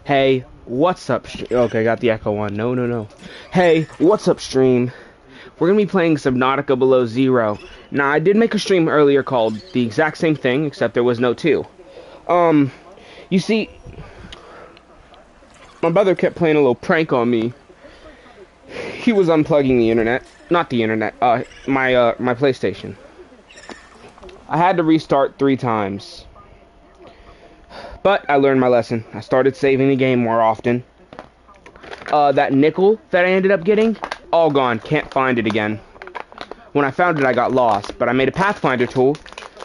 Hey, what's up? Okay, got the echo on. No, no, no. Hey, what's up, stream? We're gonna be playing Subnautica Below Zero. Now, I did make a stream earlier called the exact same thing, except there was no 2. You see, my brother kept playing a little prank on me. He was unplugging the internet. Not the internet, my PlayStation. I had to restart 3 times. But I learned my lesson. I started saving the game more often. That nickel that I ended up getting, all gone. Can't find it again. When I found it, I got lost. But I made a Pathfinder tool,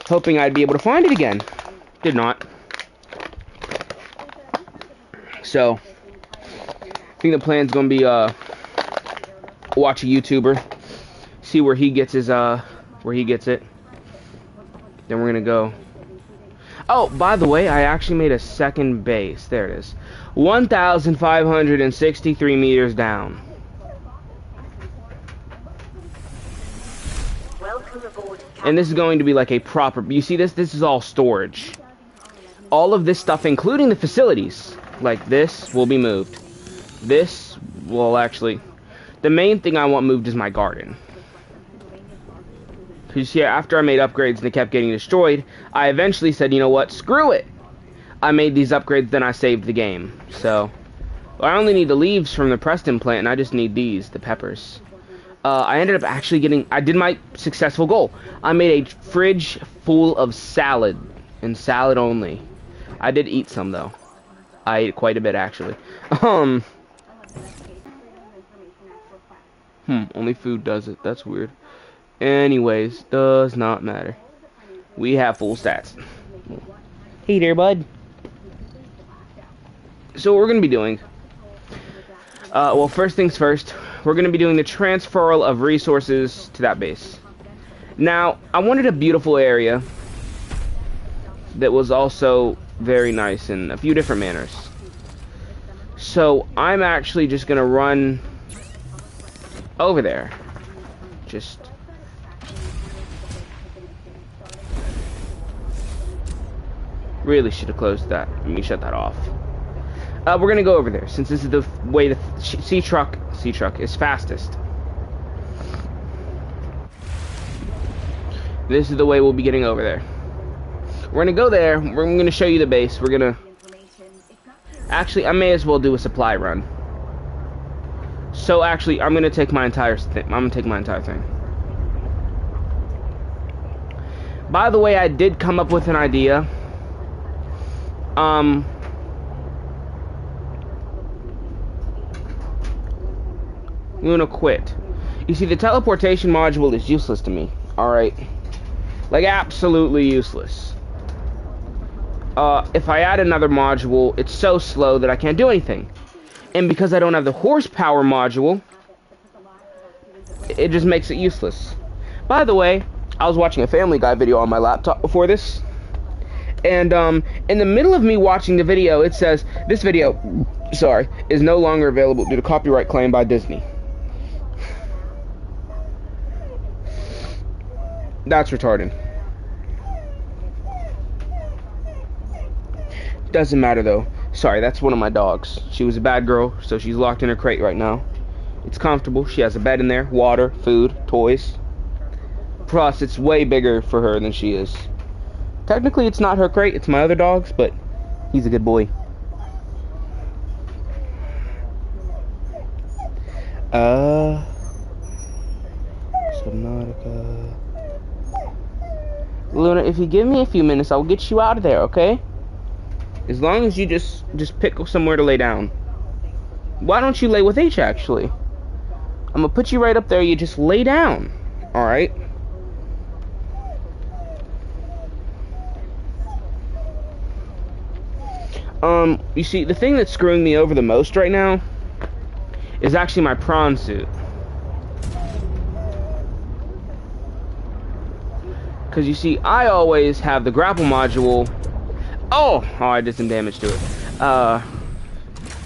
hoping I'd be able to find it again. Did not. So, I think the plan's gonna be, watch a YouTuber, see where he gets his, where he gets it. Then we're gonna go. Oh, by the way, I actually made a second base. There it is. 1,563 meters down. And this is going to be like a proper... You see this? This is all storage. All of this stuff, including the facilities, like this, will be moved. This will actually... The main thing I want moved is my garden. Because yeah, after I made upgrades and they kept getting destroyed, I eventually said, you know what, screw it. I made these upgrades, then I saved the game. So, I only need the leaves from the Preston plant, and I just need these, the peppers. I ended up actually getting, I did my successful goal. I made a fridge full of salad, and salad only. I did eat some, though. I ate quite a bit, actually. Only food does it. That's weird. Anyways, does not matter. We have full stats. Hey there, bud. So what we're going to be doing, well, first things first, we're going to be doing the transferal of resources to that base. Now, I wanted a beautiful area that was also very nice in a few different manners. So I'm actually just going to run over there. Just... Really should have closed that. Let me shut that off. We're gonna go over there since this is the way the sea truck is fastest. This is the way we'll be getting over there. We're gonna go there. We're gonna show you the base. We're gonna. Actually, I may as well do a supply run. So actually, I'm gonna take my entire thing. I'm gonna take my entire thing. By the way, I did come up with an idea. I'm gonna quit. You see, the teleportation module is useless to me. Alright? Like, absolutely useless. If I add another module, it's so slow that I can't do anything. And because I don't have the horsepower module, it just makes it useless. By the way, I was watching a Family Guy video on my laptop before this. And, in the middle of me watching the video, it says, this video, sorry, is no longer available due to copyright claim by Disney. That's retarded. Doesn't matter, though. Sorry, that's one of my dogs. She was a bad girl, so she's locked in her crate right now. It's comfortable. She has a bed in there, water, food, toys. Plus, it's way bigger for her than she is. Technically, it's not her crate, it's my other dog's, but he's a good boy. Subnautica. Luna, if you give me a few minutes, I'll get you out of there, okay? As long as you just pick somewhere to lay down. Why don't you lay with H, actually? I'm gonna put you right up there, you just lay down. Alright? You see, the thing that's screwing me over the most right now is actually my prawn suit. Because you see, I always have the grapple module. Oh, I did some damage to it.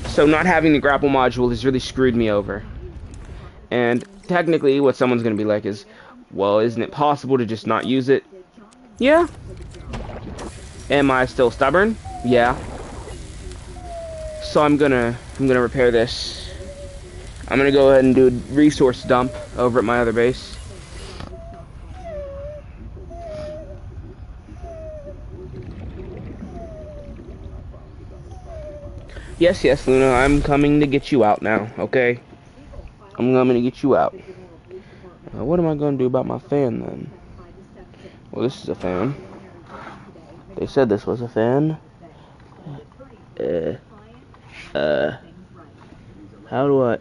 So not having the grapple module has really screwed me over. And technically, what someone's going to be like is, well, isn't it possible to just not use it? Yeah. Am I still stubborn? Yeah. So I'm gonna repair this. I'm gonna go ahead and do a resource dump over at my other base. Yes, yes, Luna, I'm coming to get you out now, okay? I'm coming to get you out. What am I gonna do about my fan then? Well, this is a fan. They said this was a fan. How do I...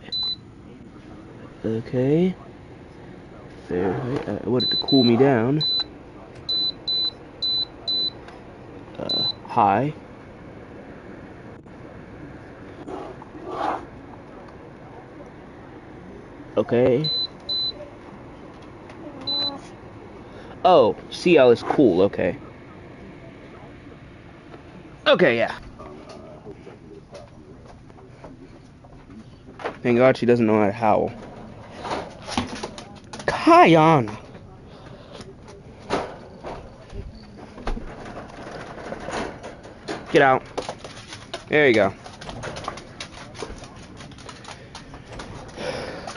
Okay. There, I wanted to cool me down. Hi. Okay. Oh, CL is cool, okay. Okay, yeah. Thank God she doesn't know how to howl. Kion! Get out. There you go.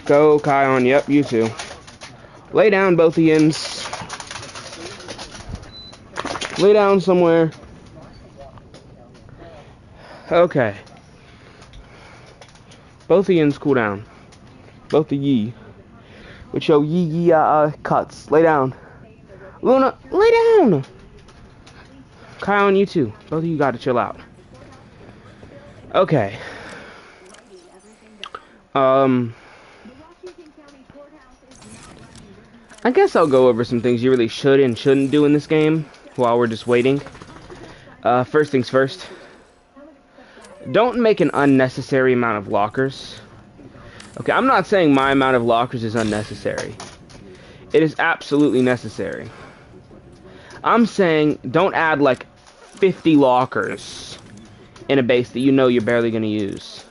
Go, Kion. Yep, you too. Lay down, both of yins. Lay down somewhere. Okay. Both of yins cool down. Both of ye. With your Yeaaaaaaaaa cuts. Lay down. Luna, lay down! Kion, you too. Both of you gotta chill out. Okay. I guess I'll go over some things you really should and shouldn't do in this game while we're just waiting. First things first. Don't make an unnecessary amount of lockers. Okay, I'm not saying my amount of lockers is unnecessary. It is absolutely necessary. I'm saying don't add like 50 lockers in a base that you know you're barely going to use.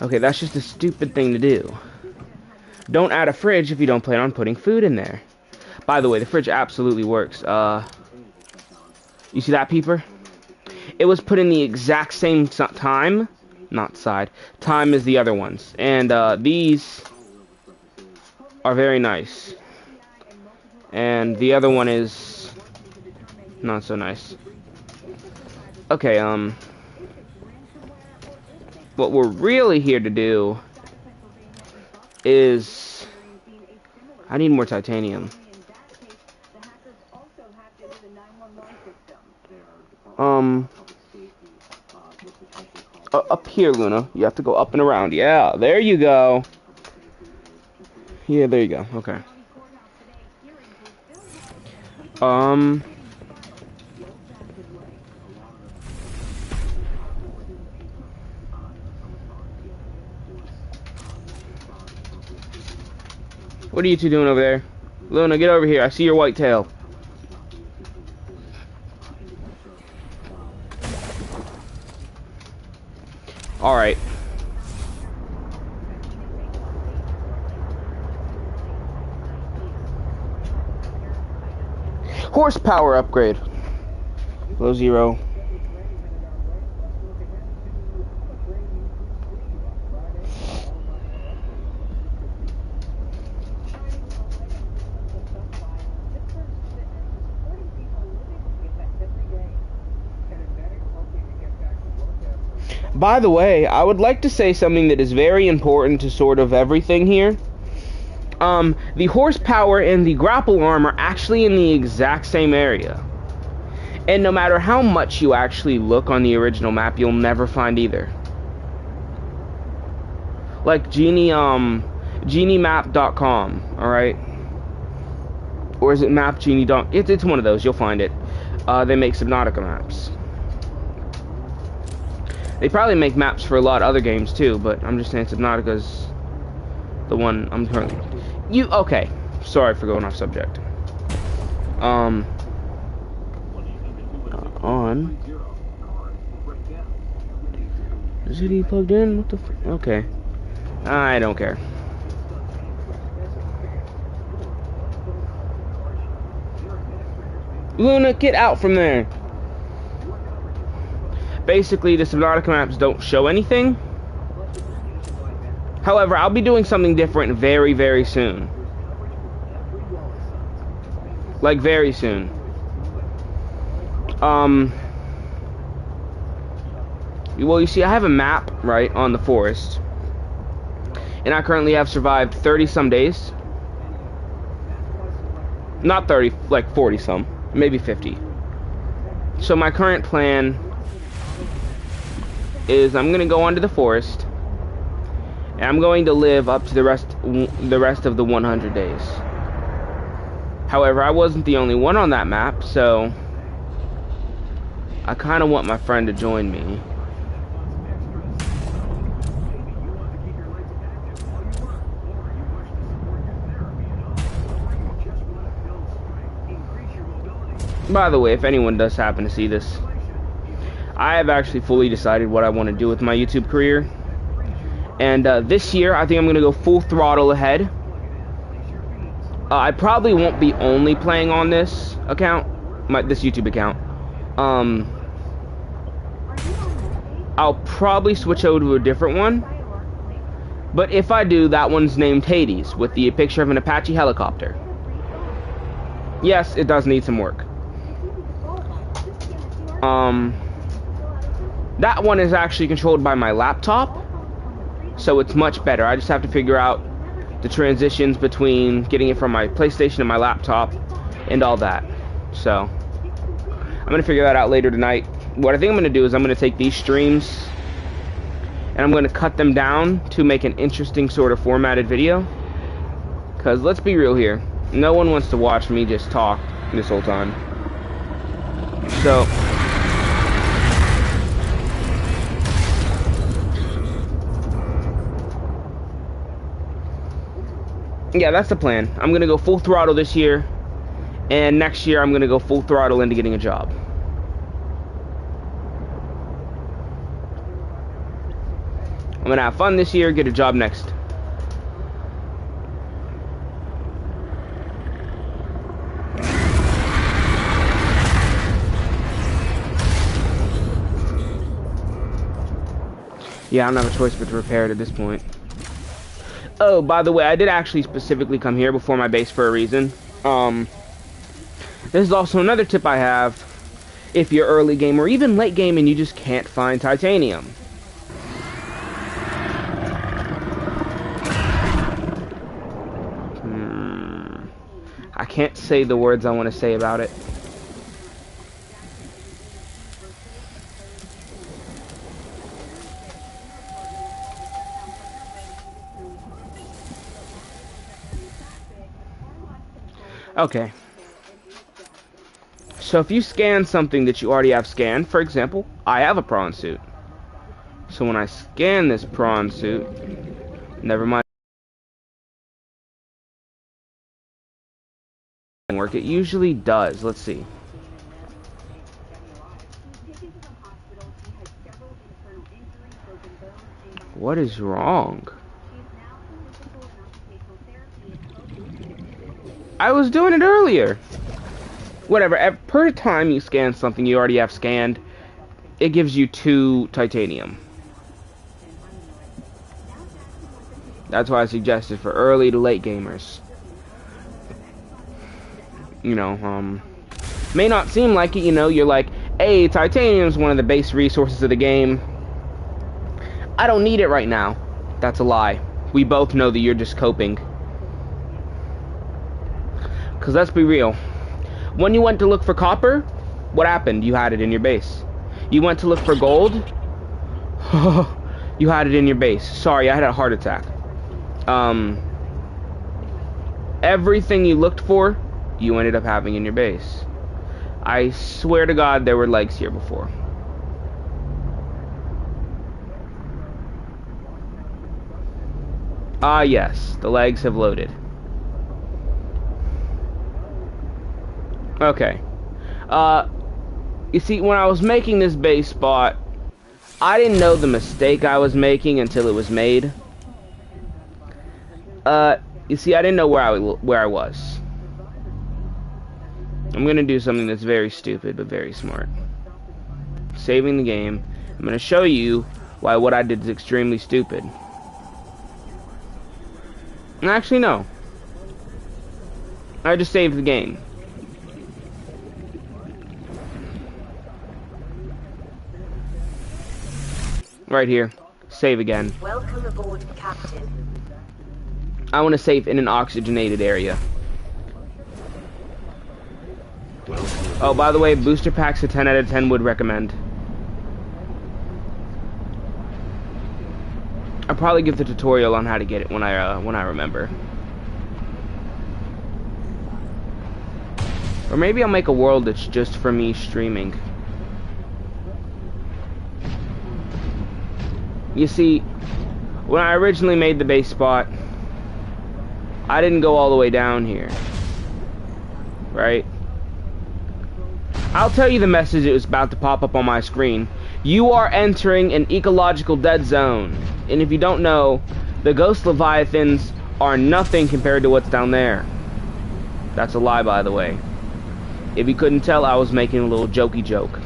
Okay, that's just a stupid thing to do. Don't add a fridge if you don't plan on putting food in there. By the way, the fridge absolutely works. You see that, peeper? It was put in the exact same time, time as the other ones. And these are very nice. And the other one is not so nice. Okay, what we're really here to do is... I need more titanium. Up here, Luna. You have to go up and around. Yeah, there you go. Yeah, there you go. Okay. What are you two doing over there? Luna, get over here. I see your white tail. Alright. Horsepower upgrade. Below 0. By the way, I would like to say something that is very important to sort of everything here. The horsepower and the grapple arm are actually in the exact same area. And no matter how much you actually look on the original map, you'll never find either. Like geniemap.com, alright? Or is it mapgenie.com? It's one of those, you'll find it. They make Subnautica maps. They probably make maps for a lot of other games too, but I'm just saying Subnautica's the one I'm currently... Okay. Sorry for going off subject. On. Is it plugged in? What the okay. I don't care. Luna, get out from there. Basically, the Subnautica maps don't show anything. However, I'll be doing something different very, very soon. Like, very soon. Well, you see, I have a map, right, on the forest. And I currently have survived 30-some days. Not 30, like 40-some. Maybe 50. So my current plan is I'm going to go onto the forest. And I'm going to live up to the rest of the 100 days. However, I wasn't the only one on that map, so I kind of want my friend to join me. By the way, if anyone does happen to see this, I have actually fully decided what I want to do with my YouTube career. And this year, I think I'm going to go full throttle ahead. I probably won't be only playing on this account, this YouTube account. I'll probably switch over to a different one. But if I do, that one's named Hades, with the picture of an Apache helicopter. Yes, it does need some work. That one is actually controlled by my laptop, so it's much better. I just have to figure out the transitions between getting it from my PlayStation and my laptop and all that. So I'm gonna figure that out later tonight. What I think I'm gonna do is I'm gonna take these streams and I'm gonna cut them down to make an interesting sort of formatted video, because let's be real here, no one wants to watch me just talk this whole time. So yeah, that's the plan. I'm gonna go full throttle this year, and next year I'm gonna go full throttle into getting a job. I'm gonna have fun this year, get a job next. Yeah, I don't have a choice but to repair it at this point. Oh, by the way, I did actually specifically come here before my base for a reason. This is also another tip I have if you're early game or even late game and you just can't find titanium. I can't say the words I want to say about it. Okay. So if you scan something that you already have scanned, for example, I have a prawn suit. So when I scan this prawn suit, never mind work, it usually does. Let's see. What is wrong? I was doing it earlier. Whatever, per time you scan something you already have scanned, it gives you 2 titanium. That's why I suggested for early to late gamers. You know, may not seem like it, you know, you're like, hey, titanium's one of the base resources of the game. I don't need it right now. That's a lie. We both know that you're just coping. Because let's be real. When you went to look for copper, what happened? You had it in your base. You went to look for gold. You had it in your base. Sorry, I had a heart attack. Everything you looked for, you ended up having in your base. I swear to God there were legs here before. Ah, yes. The legs have loaded. Okay. You see, when I was making this base spot, I didn't know the mistake I was making until it was made. You see, I didn't know where I was. I'm gonna do something that's very stupid, but very smart. Saving the game. I'm gonna show you why what I did is extremely stupid. Actually, no. I just saved the game. Right here. Save again. Welcome aboard, Captain. I want to save in an oxygenated area. Oh, by the way, booster packs a 10 out of 10 would recommend. I'll probably give the tutorial on how to get it when I remember. Or maybe I'll make a world that's just for me streaming. You see, when I originally made the base spot, I didn't go all the way down here. Right? I'll tell you the message that was about to pop up on my screen. You are entering an ecological dead zone. And if you don't know, the ghost leviathans are nothing compared to what's down there. That's a lie, by the way. If you couldn't tell, I was making a little jokey joke.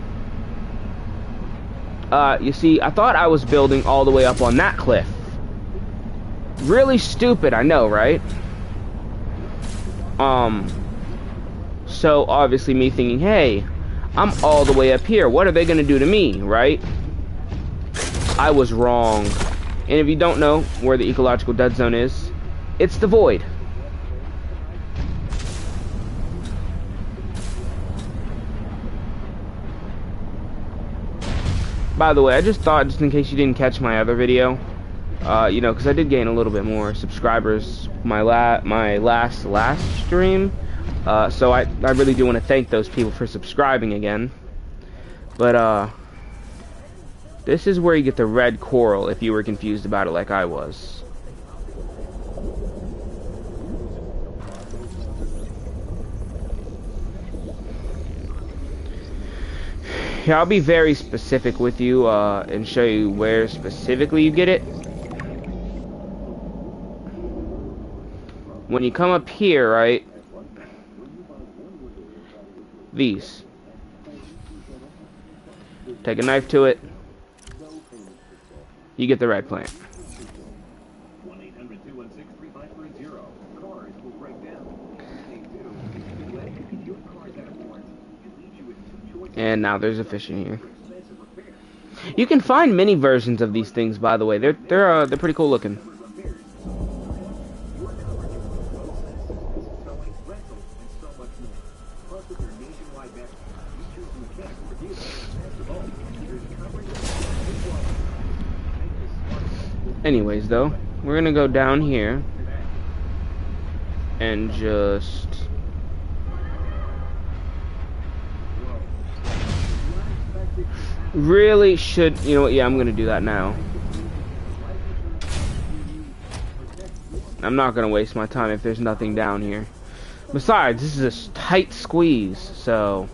You see, I thought I was building all the way up on that cliff. Really stupid, I know, right? So obviously me thinking, hey, I'm all the way up here. What are they gonna do to me, right? I was wrong. And if you don't know where the ecological dead zone is, it's the void. By the way, I just thought, just in case you didn't catch my other video, you know, because I did gain a little bit more subscribers my last stream, so I really do want to thank those people for subscribing again. But this is where you get the red coral if you were confused about it like I was. Here, I'll be very specific with you and show you where specifically you get it. When you come up here, right? These. Take a knife to it. You get the red plant. And now there's a fish in here. You can find many versions of these things, by the way. They're pretty cool looking. Anyways, though, we're gonna go down here and just really should, you know what, yeah, I'm gonna do that now. I'm not gonna waste my time if there's nothing down here. Besides, this is a tight squeeze, so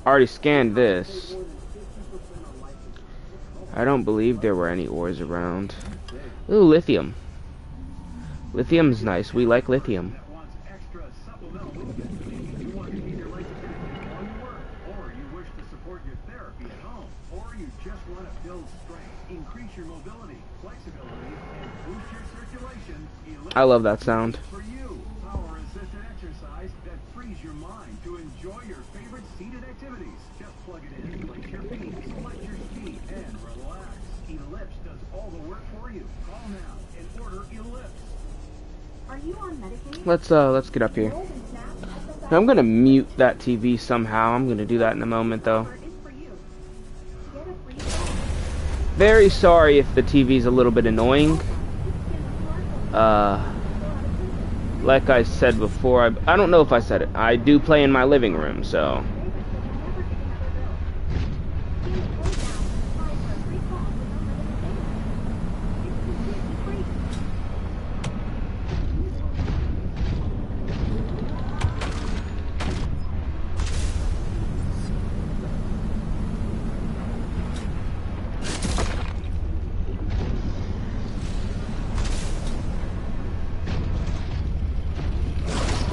I already scanned this. I don't believe there were any ores around. Ooh, lithium. Lithium's nice. We like lithium. I love that sound. Let's get up here. I'm gonna mute that TV somehow. I'm gonna do that in a moment, though. Very sorry if the TV's a little bit annoying. Like I said before, I don't know if I said it. I do play in my living room, so.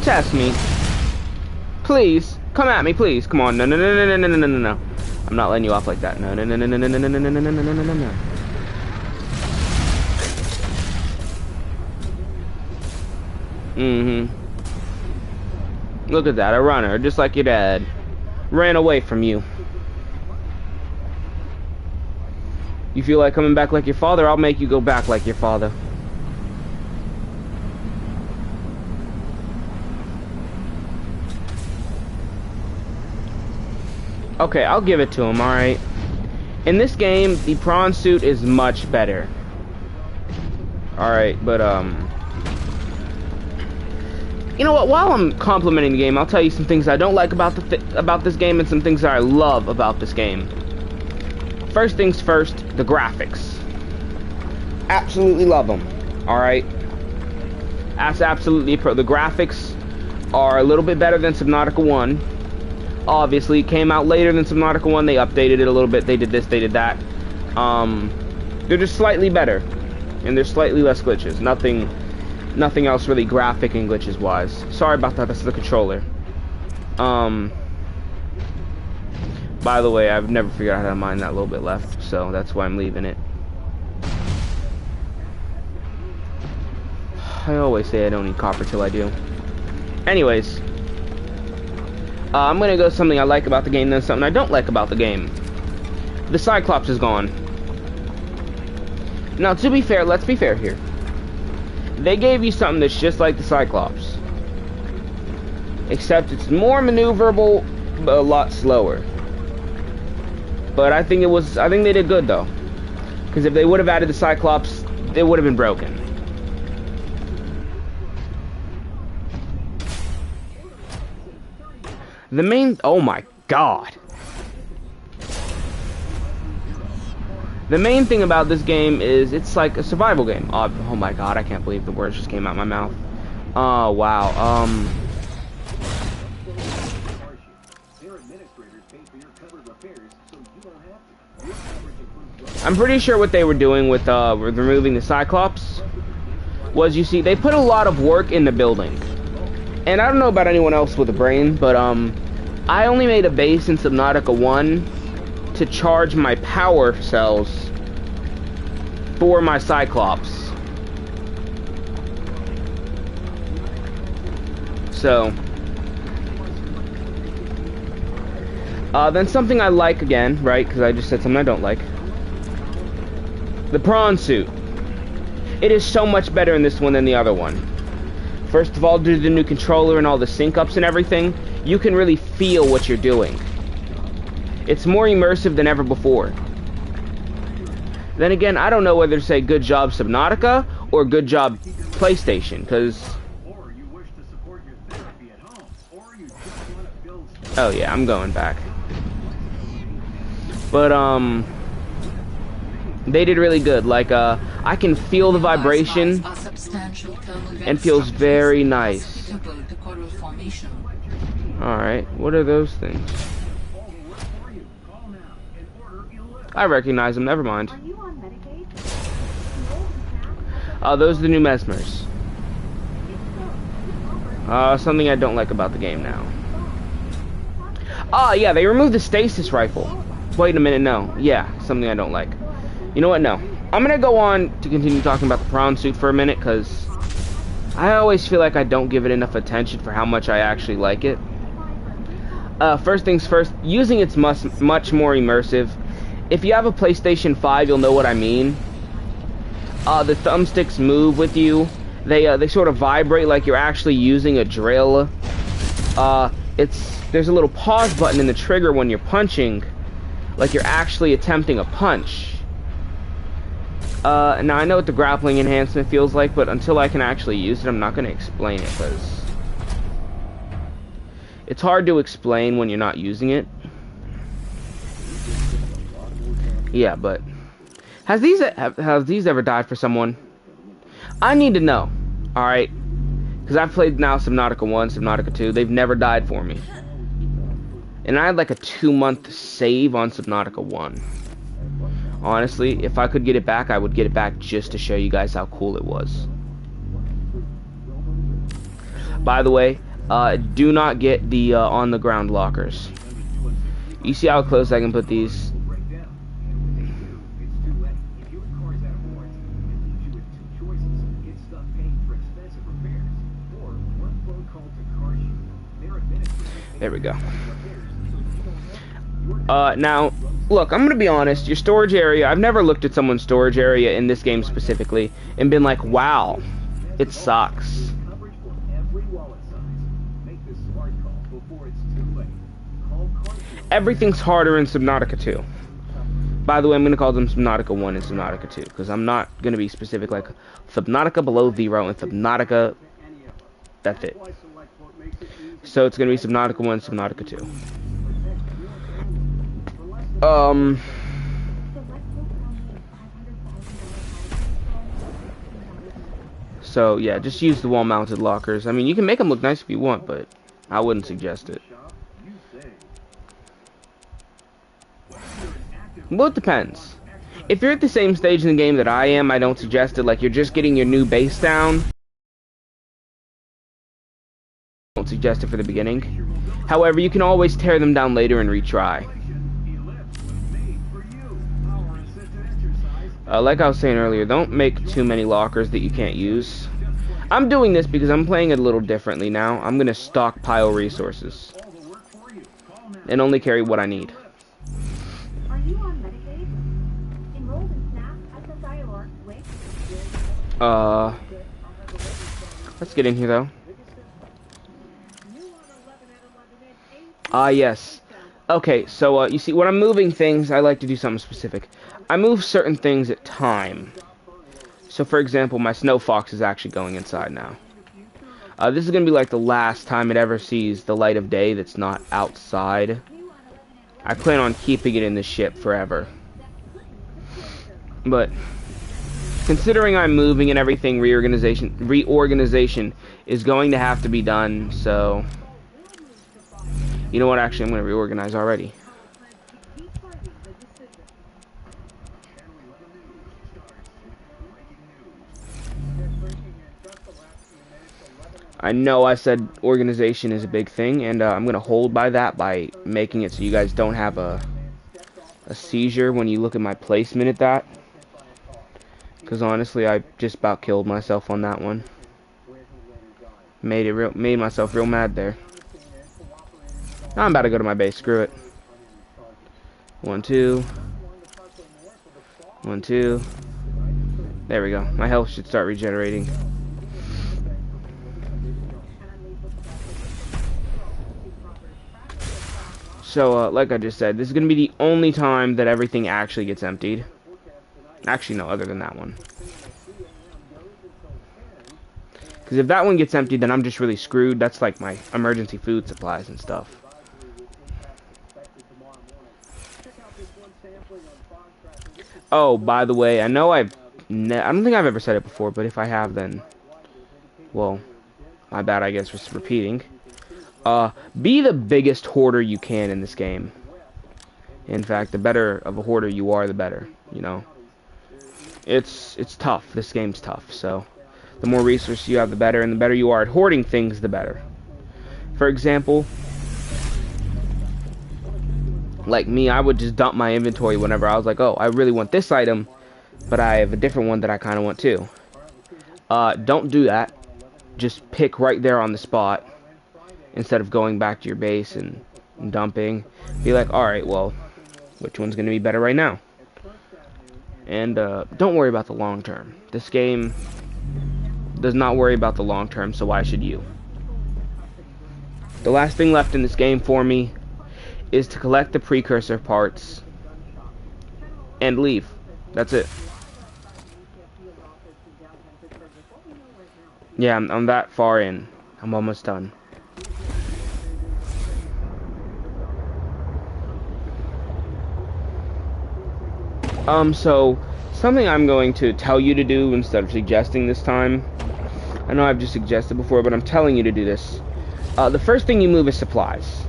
Test me. Please. Come at me, please. Come on. No, no, no, no, no, no, no, no, no. I'm not letting you off like that. No, no, no, no, no, no, no, no, no, no, no, no, no, no, no. Mm-hmm. Look at that, a runner, just like your dad. Ran away from you. You feel like coming back like your father? I'll make you go back like your father. Okay, I'll give it to him, alright? In this game, the prawn suit is much better. Alright, but, you know what, while I'm complimenting the game, I'll tell you some things I don't like about this game and some things that I love about this game. First things first, the graphics. Absolutely love them, alright? That's absolutely pro. The graphics are a little bit better than Subnautica 1. Obviously, it came out later than Subnautica 1. They updated it a little bit. They did this, they did that. They're just slightly better. And there's slightly less glitches. Nothing else really graphic and glitches wise. Sorry about that, that's the controller. By the way, I've never figured out how to mine that little bit left, so that's why I'm leaving it. I always say I don't need copper till I do. Anyways, I'm gonna go something I like about the game, then something I don't like about the game. The Cyclops is gone. Now, to be fair, let's be fair here. They gave you something that's just like the Cyclops, except it's more maneuverable, but a lot slower. But I think they did good though, because if they would have added the Cyclops, it would have been broken. Oh my god. The main thing about this game is it's like a survival game. Oh my god, I can't believe the words just came out my mouth. Oh wow. I'm pretty sure what they were doing with removing the Cyclops was, you see, they put a lot of work in the building. And I don't know about anyone else with a brain, but I only made a base in Subnautica 1 to charge my power cells for my Cyclops. So then something I like again, right? Because I just said something I don't like. The prawn suit. It is so much better in this one than the other one. First of all, due to the new controller and all the sync-ups and everything, you can really feel what you're doing. It's more immersive than ever before. Then again, I don't know whether to say good job Subnautica or good job PlayStation, because... Oh yeah, I'm going back. But, they did really good. Like, I can feel the vibration and feels very nice. Alright, what are those things? I recognize them, never mind. Those are the new mesmers. Something I don't like about the game now. Yeah, they removed the stasis rifle. Wait a minute, no. Yeah, something I don't like. You know what, no. I'm gonna go on to continue talking about the prawn suit for a minute, because I always feel like I don't give it enough attention for how much I actually like it. First things first, using it's much more immersive. If you have a PlayStation 5, you'll know what I mean. The thumbsticks move with you. They sort of vibrate like you're actually using a drill. There's a little pause button in the trigger when you're punching, like you're actually attempting a punch. Now I know what the grappling enhancement feels like, but until I can actually use it, I'm not going to explain it, because it's hard to explain when you're not using it. Yeah, but has these ever died for someone? I need to know. All right, because I've played now Subnautica 1, Subnautica 2. They've never died for me, and I had like a 2-month save on Subnautica 1. Honestly, if I could get it back, I would get it back just to show you guys how cool it was. By the way, do not get the on-the-ground lockers. You see how close I can put these? There we go. Now, look, I'm gonna be honest, your storage area, I've never looked at someone's storage area in this game specifically and been like, wow, it sucks. Everything's harder in Subnautica 2. By the way, I'm gonna call them Subnautica 1 and Subnautica 2, because I'm not gonna be specific like Subnautica Below Zero and Subnautica, that's it. So it's gonna be Subnautica 1, Subnautica 2. So yeah, just use the wall-mounted lockers. I mean, you can make them look nice if you want, but I wouldn't suggest it. Well, it depends. If you're at the same stage in the game that I am, I don't suggest it. Like, you're just getting your new base down. I don't suggest it for the beginning. However, you can always tear them down later and retry. Like I was saying earlier, don't make too many lockers that you can't use. I'm doing this because I'm playing it a little differently now. I'm going to stockpile resources. And only carry what I need. Are you on Medicaid? Enrolled in SNAP, SSI, or WIC? Let's get in here though. Yes. Okay, so you see, when I'm moving things, I like to do something specific. I move certain things at time. So for example, my snow fox is actually going inside now. This is going to be like the last time it ever sees the light of day that's not outside. I plan on keeping it in the ship forever. But considering I'm moving and everything, reorganization is going to have to be done, so you know what, actually I'm going to reorganize already. I know I said organization is a big thing, and I'm going to hold by that by making it so you guys don't have a seizure when you look at my placement at that. Because honestly, I just about killed myself on that one. Made myself real mad there. I'm about to go to my base, screw it. 1, 2. 1, 2. There we go. My health should start regenerating. So, like I just said, this is going to be the only time that everything actually gets emptied. Actually, no, other than that one. Because if that one gets emptied, then I'm just really screwed. That's like my emergency food supplies and stuff. Oh, by the way, I know I don't think I've ever said it before, but if I have, then, well, my bad, I guess, for repeating. Be the biggest hoarder you can in this game. In fact, the better of a hoarder you are, the better, you know. It's tough. This game's tough, so the more resources you have, the better, and the better you are at hoarding things, the better. For example, like me, I would just dump my inventory whenever I was like, oh, I really want this item, but I have a different one that I kind of want too. Don't do that. Just pick right there on the spot instead of going back to your base and dumping. Be like, alright, well, which one's going to be better right now? And don't worry about the long term. This game does not worry about the long term, so why should you? The last thing left in this game for me is to collect the precursor parts and leave. That's it. Yeah, I'm that far in. I'm almost done. So, something I'm going to tell you to do instead of suggesting this time. I know I've just suggested before, but I'm telling you to do this. The first thing you move is supplies.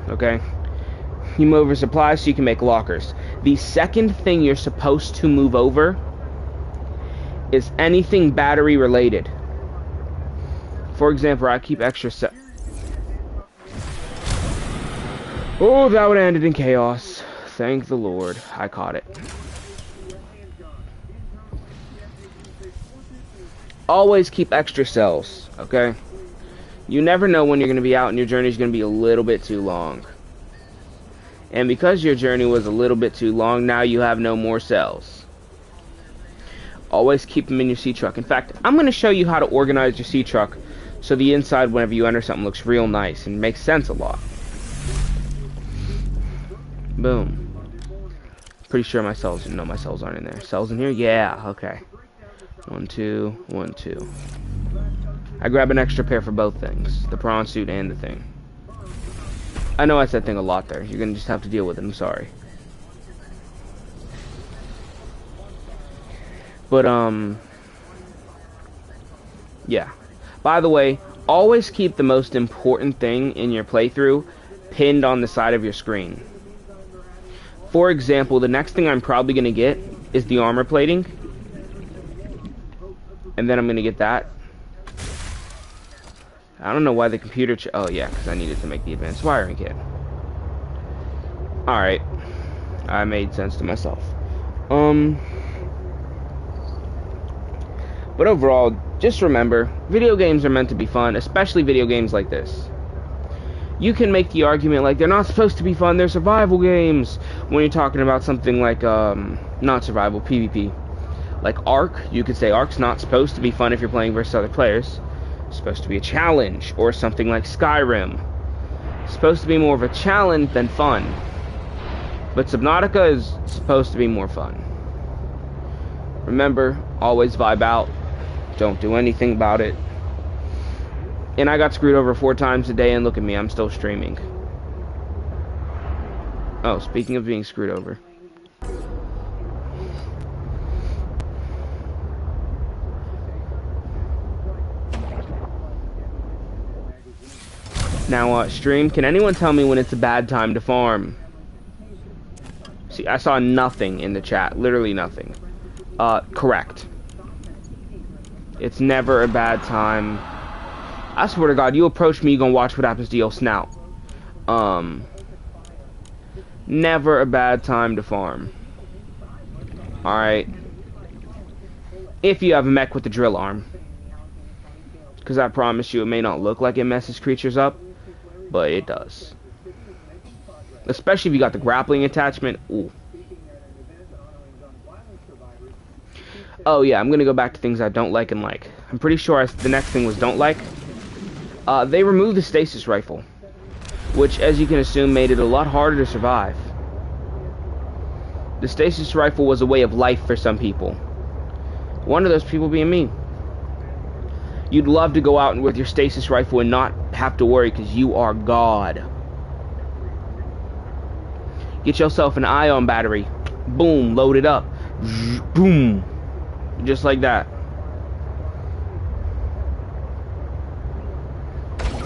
Okay? You move over supplies so you can make lockers. The second thing you're supposed to move over is anything battery related. For example, I keep extra Oh, that would have ended in chaos. Thank the Lord. I caught it. Always keep extra cells, okay? You never know when you're going to be out and your journey is going to be a little bit too long. And because your journey was a little bit too long, now you have no more cells. Always keep them in your sea truck. In fact, I'm going to show you how to organize your sea truck so the inside, whenever you enter something, looks real nice and makes sense a lot. Boom. Pretty sure my cells, no, my cells aren't in there. Cells in here? Yeah, okay. 1, 2, 1, 2. I grab an extra pair for both things, the prawn suit and the thing. I know I said thing a lot there. You're gonna just have to deal with it. I'm sorry. But yeah. By the way, always keep the most important thing in your playthrough pinned on the side of your screen. For example, the next thing I'm probably gonna get is the armor plating. And then I'm gonna get that. I don't know why the computer oh yeah, because I needed to make the advanced wiring kit. Alright. I made sense to myself. But overall, just remember, video games are meant to be fun, especially video games like this. You can make the argument like they're not supposed to be fun, they're survival games, when you're talking about something like, not survival, PvP. Like Ark, you could say Ark's not supposed to be fun if you're playing versus other players. It's supposed to be a challenge, or something like Skyrim. It's supposed to be more of a challenge than fun. But Subnautica is supposed to be more fun. Remember, always vibe out. Don't do anything about it. And I got screwed over 4 times a day, and look at me, I'm still streaming. Oh, speaking of being screwed over. Now, stream, can anyone tell me when it's a bad time to farm? See, I saw nothing in the chat. Literally nothing. Correct. It's never a bad time. I swear to God, you approach me, you gonna watch what happens to your snout. Never a bad time to farm. Alright. If you have a mech with the drill arm. Because I promise you, it may not look like it messes creatures up, but it does. Especially if you got the grappling attachment. Ooh. Oh yeah, I'm gonna go back to things I don't like and like. I'm pretty sure the next thing was don't like. They removed the stasis rifle, which, as you can assume, made it a lot harder to survive. The stasis rifle was a way of life for some people. One of those people being me. You'd love to go out with your stasis rifle and not have to worry because you are God. Get yourself an ion battery. Boom, load it up. Boom. Just like that.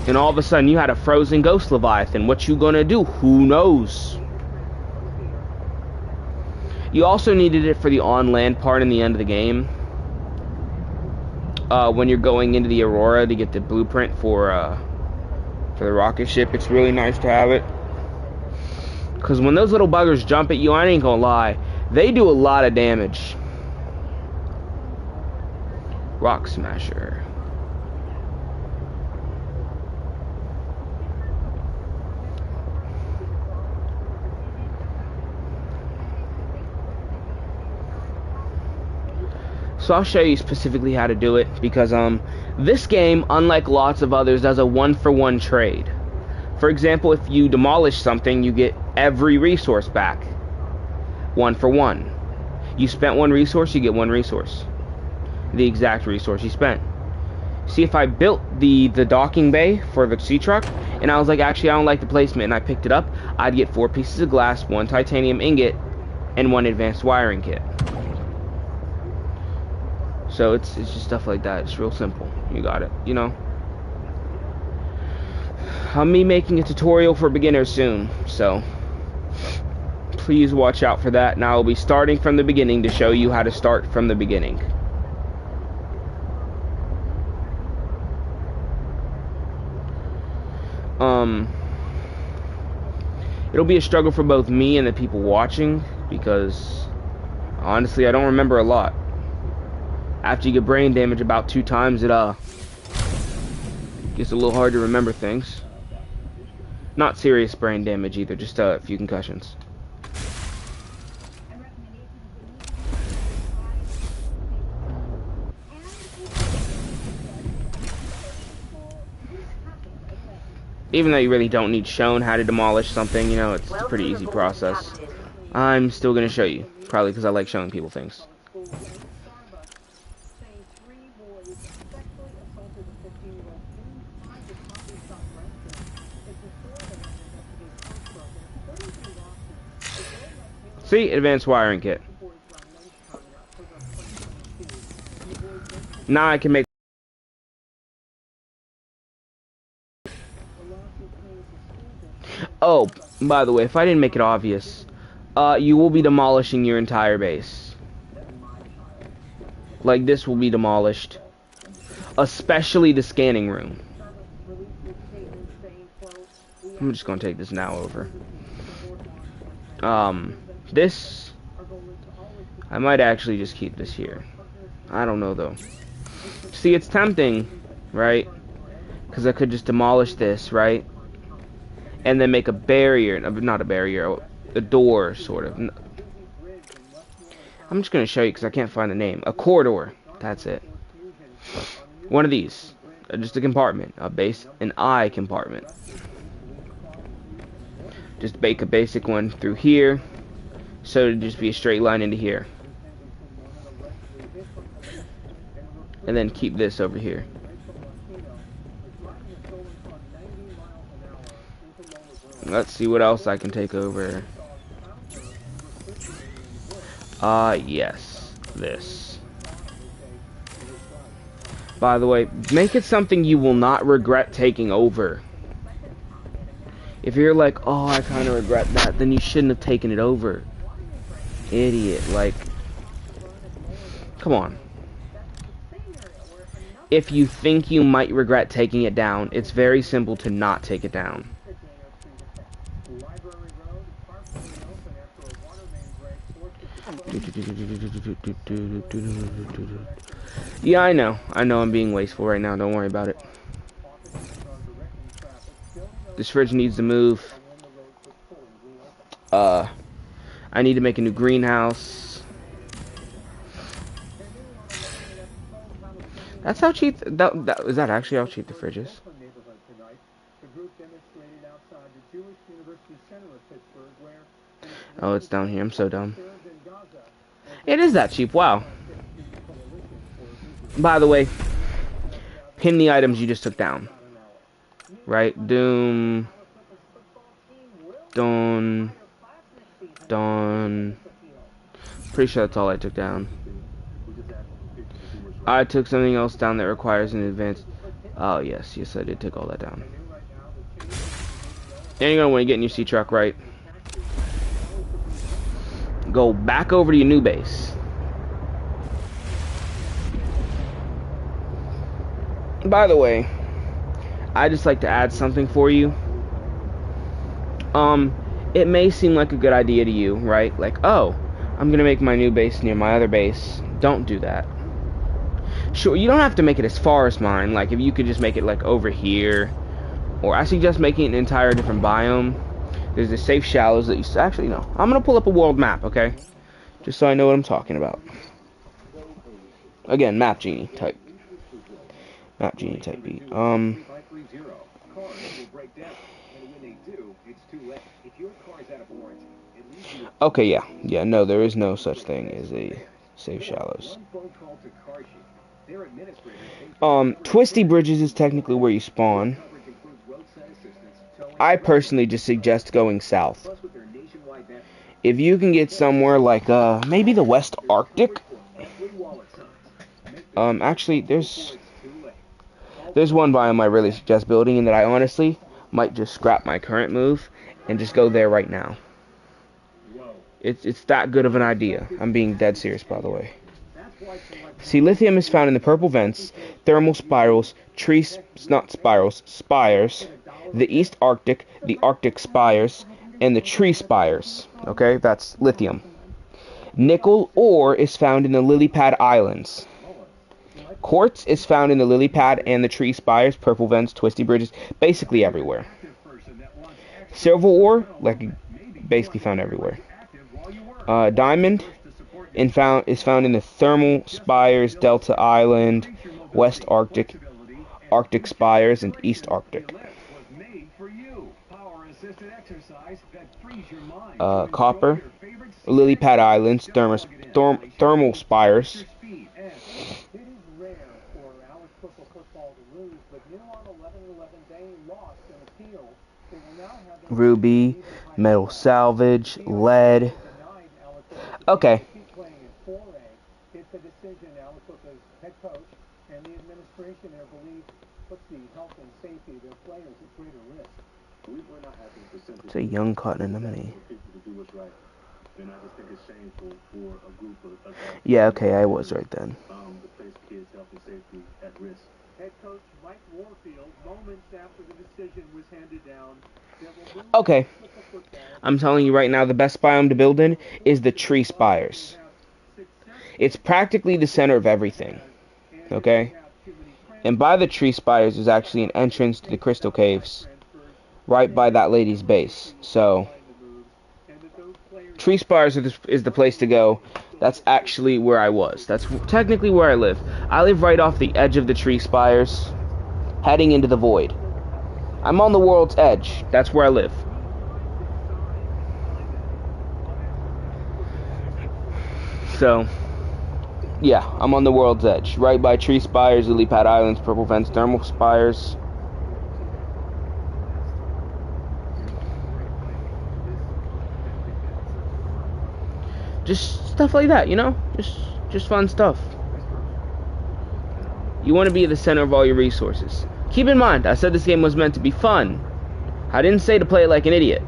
And all of a sudden you had a frozen ghost Leviathan. What you gonna do? Who knows? You also needed it for the on-land part in the end of the game. When you're going into the Aurora to get the blueprint for the rocket ship, it's really nice to have it. Because when those little buggers jump at you, I ain't gonna lie, they do a lot of damage. Rock Smasher. So I'll show you specifically how to do it, because this game, unlike lots of others, does a 1-for-1 trade. For example, if you demolish something, you get every resource back. 1-for-1. You spent 1 resource, you get 1 resource. The exact resource you spent. See, if I built the docking bay for the sea truck, and I was like, actually I don't like the placement, and I picked it up, I'd get 4 pieces of glass, 1 titanium ingot, and 1 advanced wiring kit. So it's just stuff like that. It's real simple. You got it, you know. I'm making a tutorial for beginners soon, so please watch out for that. Now I'll be starting from the beginning to show you how to start from the beginning. It'll be a struggle for both me and the people watching, because honestly, I don't remember a lot. After you get brain damage about 2 times, it gets a little hard to remember things. Not serious brain damage either, just a few concussions. Even though you really don't need shown how to demolish something, you know, it's a pretty easy process. I'm still going to show you, probably because I like showing people things. See, advanced wiring kit. Now I can make. Oh, by the way, if I didn't make it obvious, you will be demolishing your entire base. Like, this will be demolished. Especially the scanning room. I'm just gonna take this now over. This, I might actually just keep this here. I don't know, though. See, it's tempting, right? Because I could just demolish this, right? And then make a barrier, not a barrier, a door, sort of. I'm just going to show you because I can't find the name. A corridor, that's it. One of these, just a compartment, an eye compartment. Just make a basic one through here, so it'd just be a straight line into here. And then keep this over here. Let's see what else I can take over. Yes, this. By the way, make it something you will not regret taking over. If you're like, oh, I kind of regret that, then you shouldn't have taken it over. Idiot, like, come on. If you think you might regret taking it down, it's very simple to not take it down. Yeah, I know I'm being wasteful right now, don't worry about it. This fridge needs to move. I need to make a new greenhouse. That's how cheap, is that actually how cheap the fridge is? Oh, it's down here, I'm so dumb. It is that cheap, wow. By the way, pin the items you just took down. Right, Doom, Dawn. Pretty sure that's all I took down. I took something else down that requires an advanced. Oh yes, I did take all that down. And you're gonna want to get in your sea truck, right? Go back over to your new base. By the way, I just like to add something for you. It may seem like a good idea to you, right? Like, oh, I'm gonna make my new base near my other base. Don't do that. Sure, you don't have to make it as far as mine. Like, if you could just make it like over here, or I suggest making it an entire different biome. There's the safe shallows that you actually no. I'm gonna pull up a world map, okay? Just so I know what I'm talking about. Again, Map Genie type beat. Okay, yeah, no, there is no such thing as a safe shallows. Twisty bridges is technically where you spawn. I personally just suggest going south. If you can get somewhere like maybe the West Arctic. Actually, there's one biome I really suggest building, and that I honestly might just scrap my current move and just go there right now. It's that good of an idea. I'm being dead serious, by the way. See, lithium is found in the purple vents, thermal spirals, spires, the East Arctic, the Arctic spires, and the tree spires. Okay, that's lithium. Nickel ore is found in the lily pad islands. Quartz is found in the lily pad and the tree spires, purple vents, twisty bridges, basically everywhere. Silver ore, like, basically found everywhere. Diamond is found in the thermal spires, Delta Island, West Arctic, Arctic spires, and East Arctic. Copper, lily pad islands, thermal spires. Ruby, metal salvage, lead. Okay. It's a young cotton anemone. Yeah, okay, I was right then. Okay, I'm telling you right now, the best biome to build in is the tree spires. It's practically the center of everything, okay? And by the tree spires is actually an entrance to the crystal caves, right by that lady's base. So, tree spires is the place to go. That's actually where I was. That's technically where I live. I live right off the edge of the tree spires, heading into the void. I'm on the world's edge. That's where I live. So, yeah, I'm on the world's edge. Right by tree spires, lily pad islands, purple vents, thermal spires. Just stuff like that, you know? Just fun stuff. You want to be at the center of all your resources. Keep in mind, I said this game was meant to be fun. I didn't say to play it like an idiot.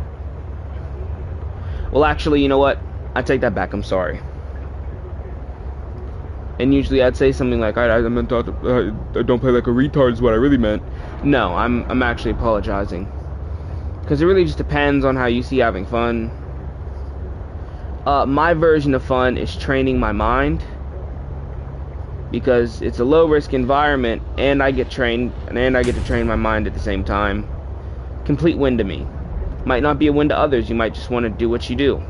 Well, actually, you know what? I take that back. I'm sorry. And usually I'd say something like, I don't play like a retard is what I really meant. No, I'm actually apologizing. Because it really just depends on how you see having fun. My version of fun is training my mind. Because it's a low-risk environment, and I get trained, and I get to train my mind at the same time. Complete win to me. Might not be a win to others. You might just want to do what you do.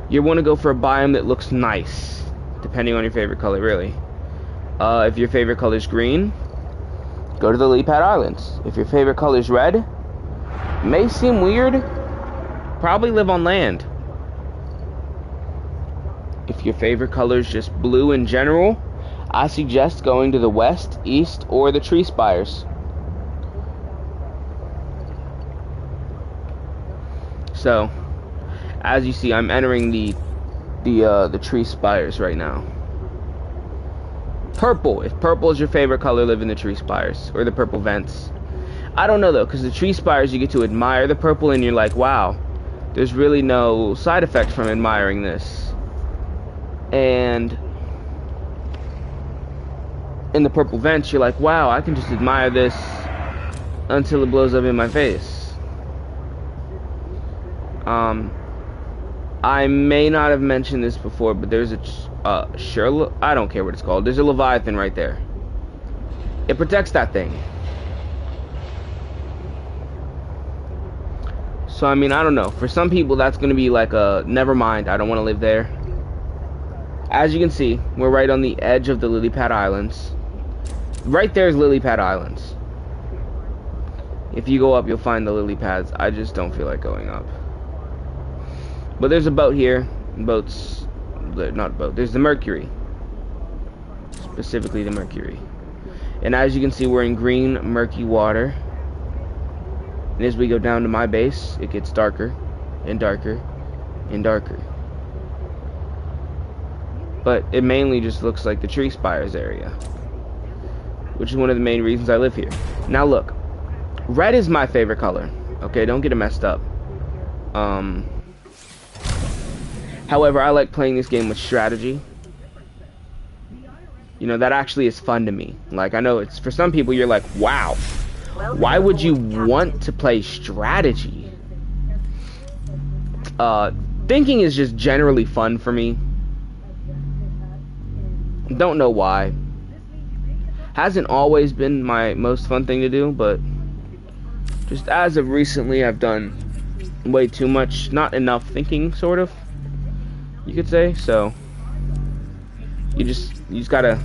You want to go for a biome that looks nice, depending on your favorite color, really. If your favorite color is green, go to the lily pad islands. If your favorite color is red, may seem weird, probably live on land. If your favorite color is just blue in general, I suggest going to the west, east, or the tree spires. So, as you see, I'm entering the tree spires right now. Purple. If purple is your favorite color, live in the tree spires or the purple vents. I don't know though, because the tree spires you get to admire the purple, and you're like, wow, there's really no side effect from admiring this. And in the purple vents, you're like, wow, I can just admire this until it blows up in my face. I may not have mentioned this before, but there's a I don't care what it's called. There's a Leviathan right there. It protects that thing. So I mean, I don't know. For some people, that's gonna be like a never mind. I don't want to live there. As you can see, we're right on the edge of the lily pad islands. Right there is lily pad islands. If you go up, you'll find the lily pads. I just don't feel like going up. But there's a boat here. Not a boat. There's the Mercury. Specifically the Mercury. And as you can see, we're in green, murky water. And as we go down to my base, it gets darker and darker and darker. But it mainly just looks like the tree spires area, which is one of the main reasons I live here. Now look, red is my favorite color. Okay, don't get it messed up. However, I like playing this game with strategy. You know, that actually is fun to me. Like, I know it's for some people, you're like, wow, why would you want to play strategy? Thinking is just generally fun for me. Don't know why. Hasn't always been my most fun thing to do, but just as of recently, I've done way too much, not enough thinking, sort of, you could say. So you just gotta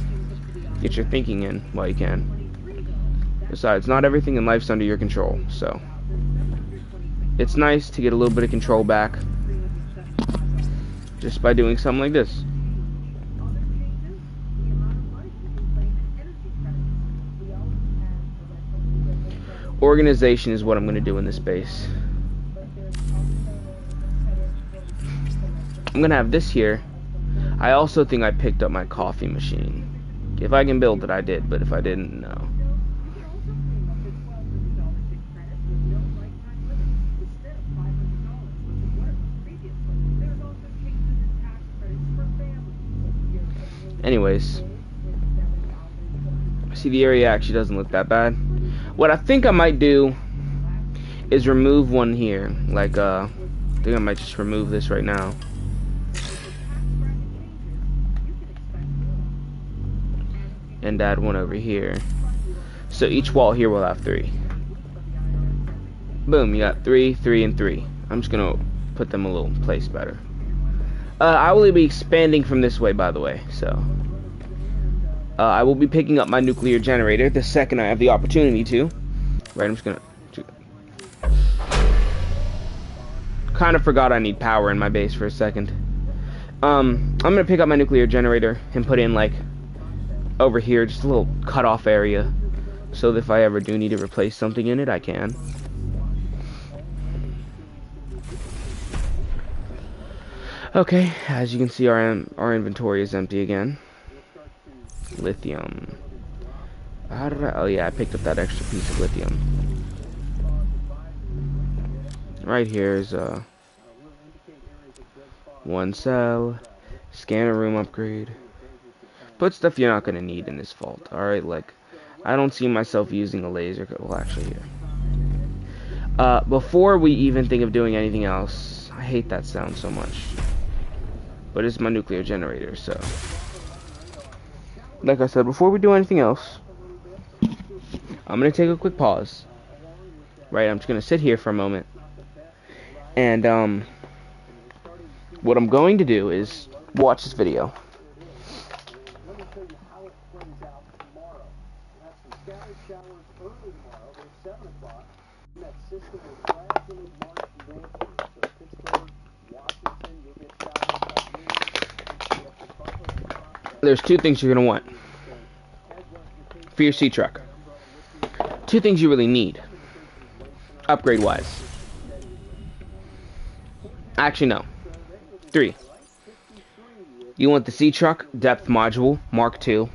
get your thinking in while you can. Besides, not everything in life's under your control, so it's nice to get a little bit of control back just by doing something like this. Organization is what I'm going to do in this base. I'm going to have this here. I also think I picked up my coffee machine. If I can build it, I did, but if I didn't, no. Anyways, see, the area actually doesn't look that bad. What I think I might do is remove one here. Like, I think I might just remove this right now. And add one over here. So each wall here will have 3. Boom, you got 3, 3, and 3. I'm just gonna put them a little place better. I will be expanding from this way, by the way, so I will be picking up my nuclear generator the second I have the opportunity to. Right, I'm just gonna kind of forgot I need power in my base for a second. I'm gonna pick up my nuclear generator and put in, like, over here, just a little cut-off area, so that if I ever do need to replace something in it, I can. Okay, as you can see, our inventory is empty again. Lithium. Oh yeah, I picked up that extra piece of lithium. Right here is one cell, scanner room upgrade. Put stuff you're not gonna need in this vault. Alright, like, I don't see myself using a laser. Well, actually, here. Before we even think of doing anything else, I hate that sound so much. But it's my nuclear generator, so. Like I said, before we do anything else, I'm gonna take a quick pause. Right, I'm just gonna sit here for a moment. And, what I'm going to do is watch this video. There's 2 things you're gonna want for your sea truck. 2 things you really need, upgrade wise. Actually, no. 3. You want the sea truck depth module Mark II.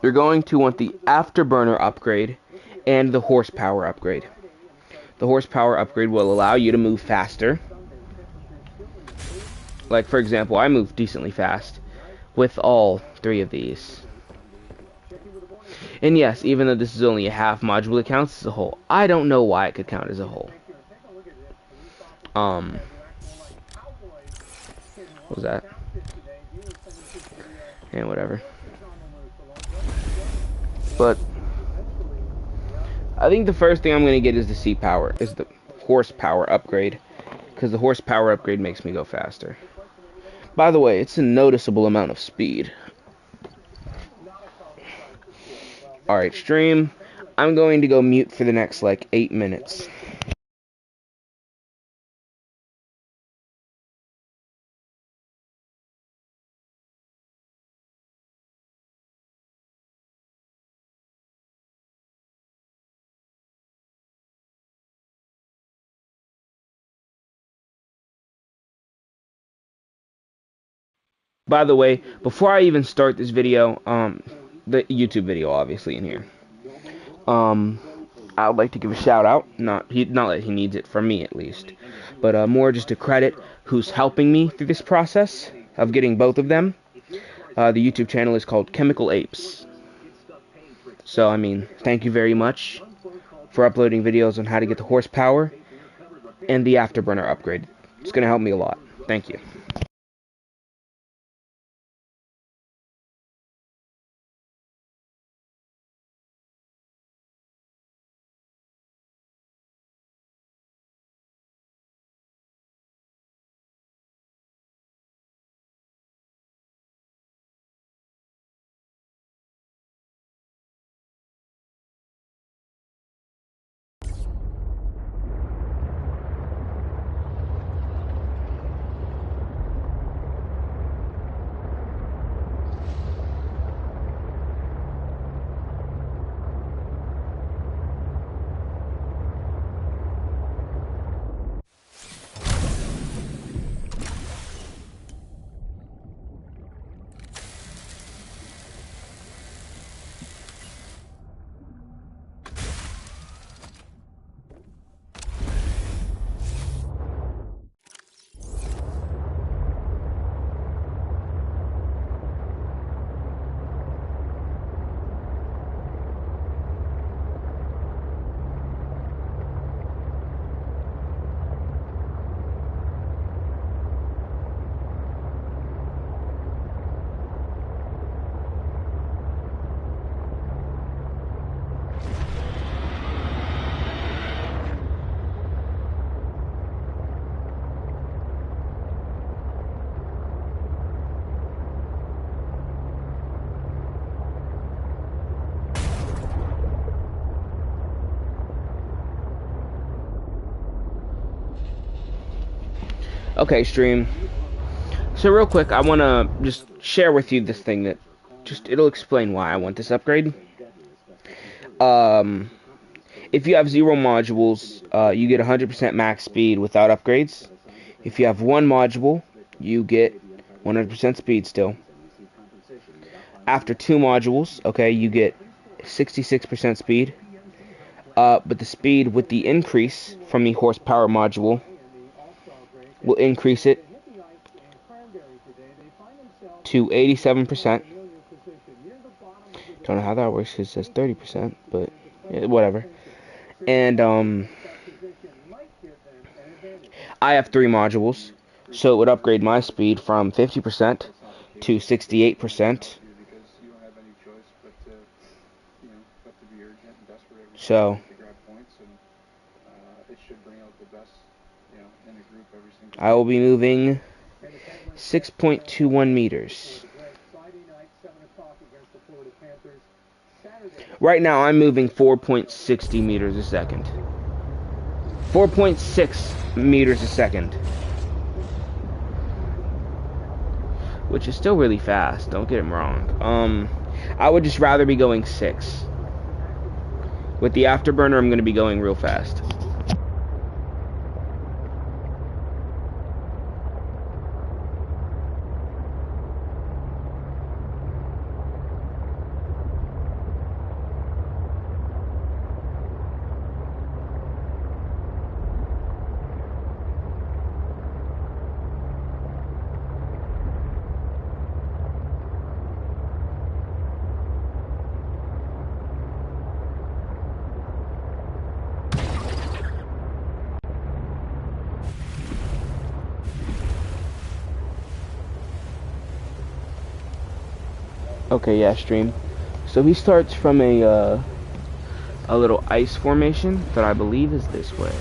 You're going to want the afterburner upgrade and the horsepower upgrade. The horsepower upgrade will allow you to move faster. Like, for example, I move decently fast with all 3 of these. And yes, even though this is only a half module, it counts as a whole. I don't know why it could count as a whole. What was that? And whatever. But I think the first thing I'm gonna get is the horsepower upgrade, because the horsepower upgrade makes me go faster. By the way, it's a noticeable amount of speed. Alright, stream. I'm going to go mute for the next, like, 8 minutes. By the way, before I even start this video, the YouTube video, obviously, in here, I would like to give a shout out. Not that he needs it from me, at least, but more just to credit who's helping me through this process of getting both of them. The YouTube channel is called Chemical Apes. So, I mean, thank you very much for uploading videos on how to get the horsepower and the afterburner upgrade. It's going to help me a lot. Thank you. Okay, stream. So real quick, I want to just share with you this thing that it'll explain why I want this upgrade. If you have 0 modules, you get 100% max speed without upgrades. If you have 1 module, you get 100% speed still. After 2 modules, okay, you get 66% speed. But the speed with the increase from the horsepower module will increase it to 87%. Don't know how that works, 'cause it says 30%, but yeah, whatever. And I have 3 modules, so it would upgrade my speed from 50% to 68%. So I will be moving 6.21 meters. Right now I'm moving 4.60 meters a second. 4.6 meters a second. Which is still really fast, don't get me wrong. I would just rather be going 6. With the afterburner, I'm going to be going real fast. Okay, yeah, stream. So he starts from a little ice formation that I believe is this way.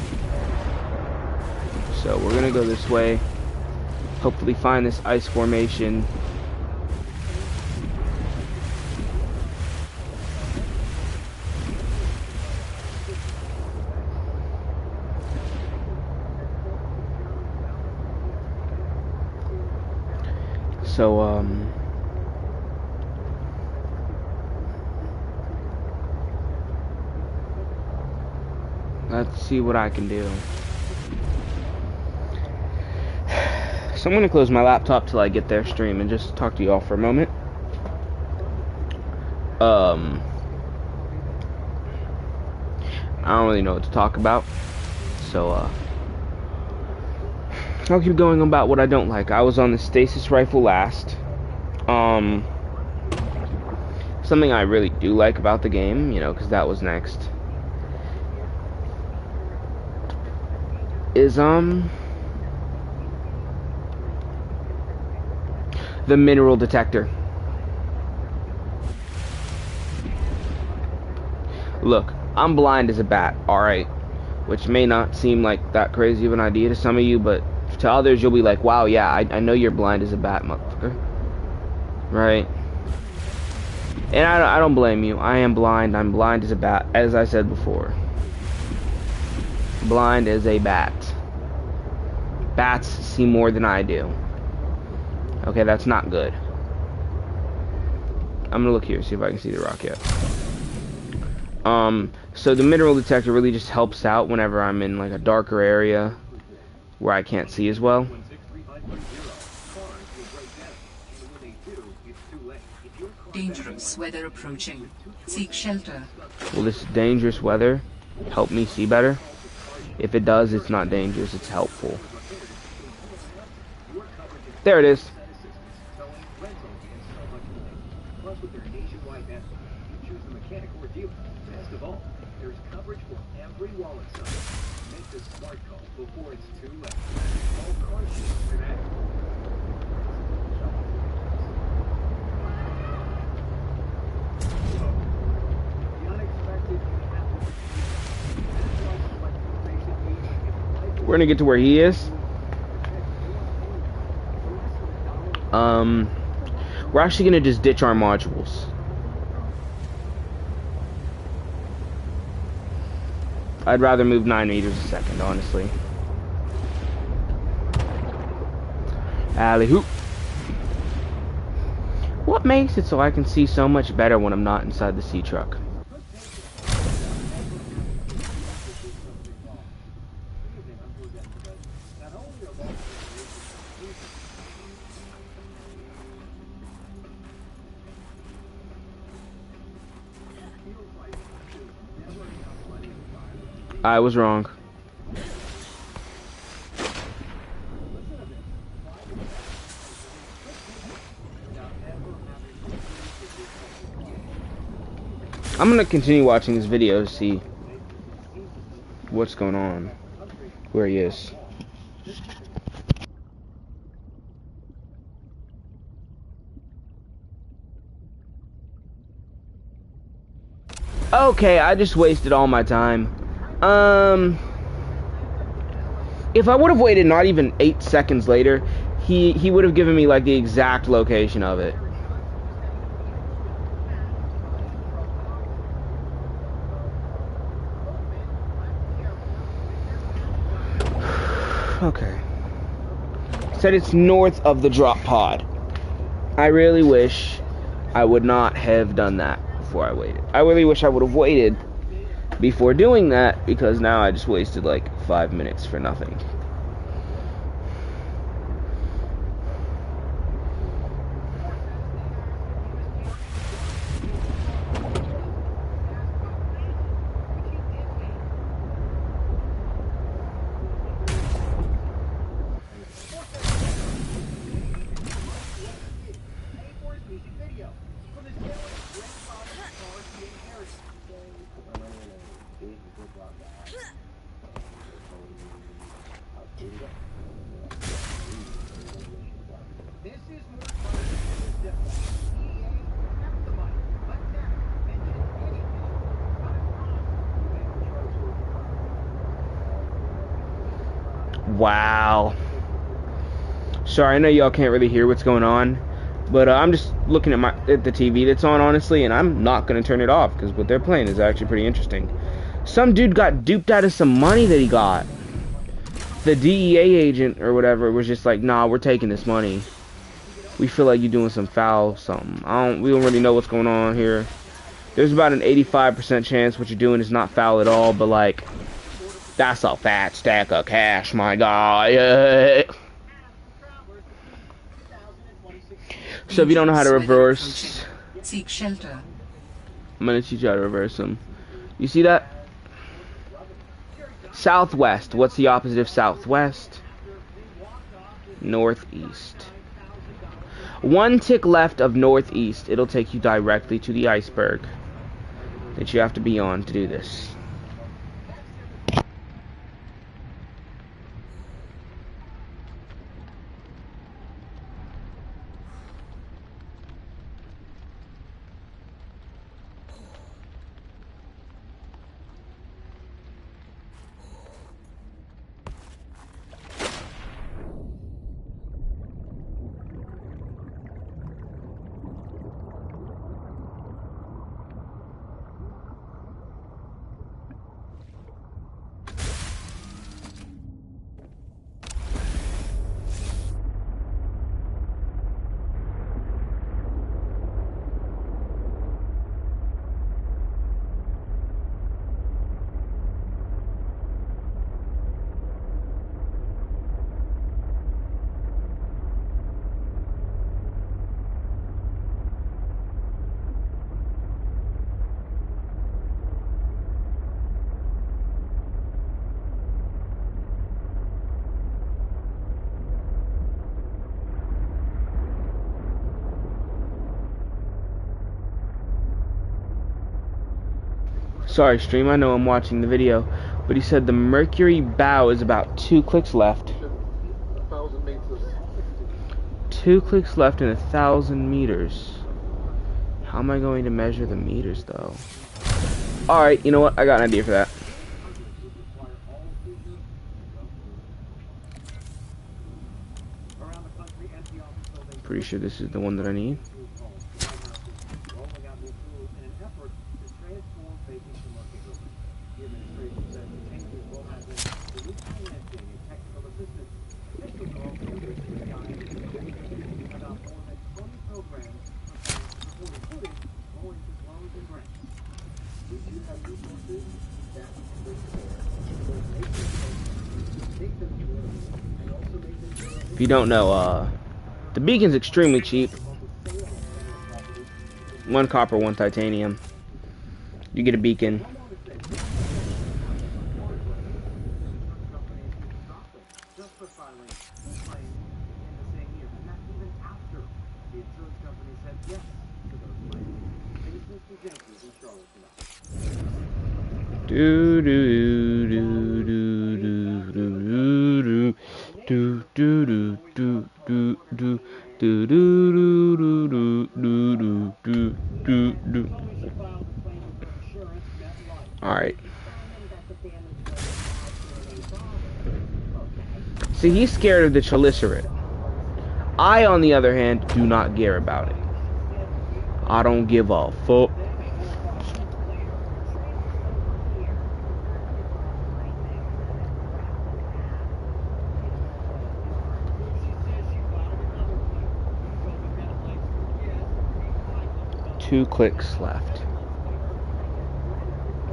So we're gonna go this way. Hopefully find this ice formation. So let's see what I can do. So I'm gonna close my laptop till I get there, stream, and just talk to y'all for a moment. I don't really know what to talk about, so I'll keep going about what I don't like. I was on the stasis rifle last. Something I really do like about the game, you know, because that was next, is The mineral detector. Look, I'm blind as a bat, alright? Which may not seem like that crazy of an idea to some of you, but to others you'll be like, wow, yeah, I know you're blind as a bat, motherfucker. Right? And I don't blame you. I am blind. I'm blind as a bat, as I said before. Blind as a bat. Bats see more than I do. Okay, that's not good. I'm gonna look here, see if I can see the rock yet. So the mineral detector really just helps out whenever I'm in like a darker area where I can't see as well. Dangerous weather approaching. Seek shelter. Will this dangerous weather help me see better? If it does, it's not dangerous, it's helpful. There it is. We're gonna get to where he is. We're actually gonna just ditch our modules. I'd rather move 9 meters a second, honestly. Alley hoop. What makes it so I can see so much better when I'm not inside the sea truck? I was wrong. I'm gonna continue watching this video to see what's going on, where he is. Okay, I just wasted all my time. If I would have waited not even 8 seconds later, he would have given me like the exact location of it. Okay. Said it's north of the drop pod. I really wish I would not have done that before I waited. I really wish I would have waited before doing that, because now I just wasted like 5 minutes for nothing. Wow. Sorry, I know y'all can't really hear what's going on, but I'm just looking at the TV that's on, honestly, and I'm not gonna turn it off because what they're playing is actually pretty interesting. Some dude got duped out of some money that he got. The DEA agent or whatever was just like, nah, we're taking this money. We feel like you're doing some foul something. We don't really know what's going on here. There's about an 85% chance what you're doing is not foul at all, but like, that's a fat stack of cash, my guy. So if you don't know how to reverse, seek shelter. I'm gonna teach you how to reverse them. You see that? Southwest. What's the opposite of southwest? Northeast. One tick left of northeast. It'll take you directly to the iceberg that you have to be on to do this. Sorry, stream. I know I'm watching the video, but he said the Mercury bow is about 2 clicks left. 1,000 meters. 2 clicks left in 1,000 meters. How am I going to measure the meters, though? Alright, you know what? I got an idea for that. Pretty sure this is the one that I need. If you don't know, the beacon's extremely cheap. 1 copper, 1 titanium. You get a beacon. Do do do do do do do do do do do do do do do do do do do. All right. See, he's scared of the triglyceride. I, on the other hand, do not care about it. I don't give a fuck. Two clicks left.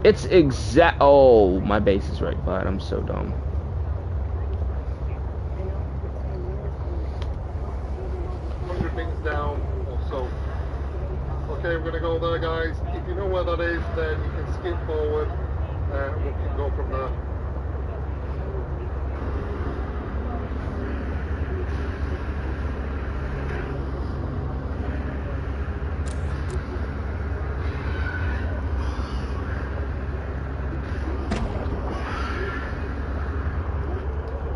It's exact. Oh, my base is right by it. I'm so dumb. Things down or so. Okay, we're gonna go there, guys. If you know where that is, then you can skip forward and we can go from there.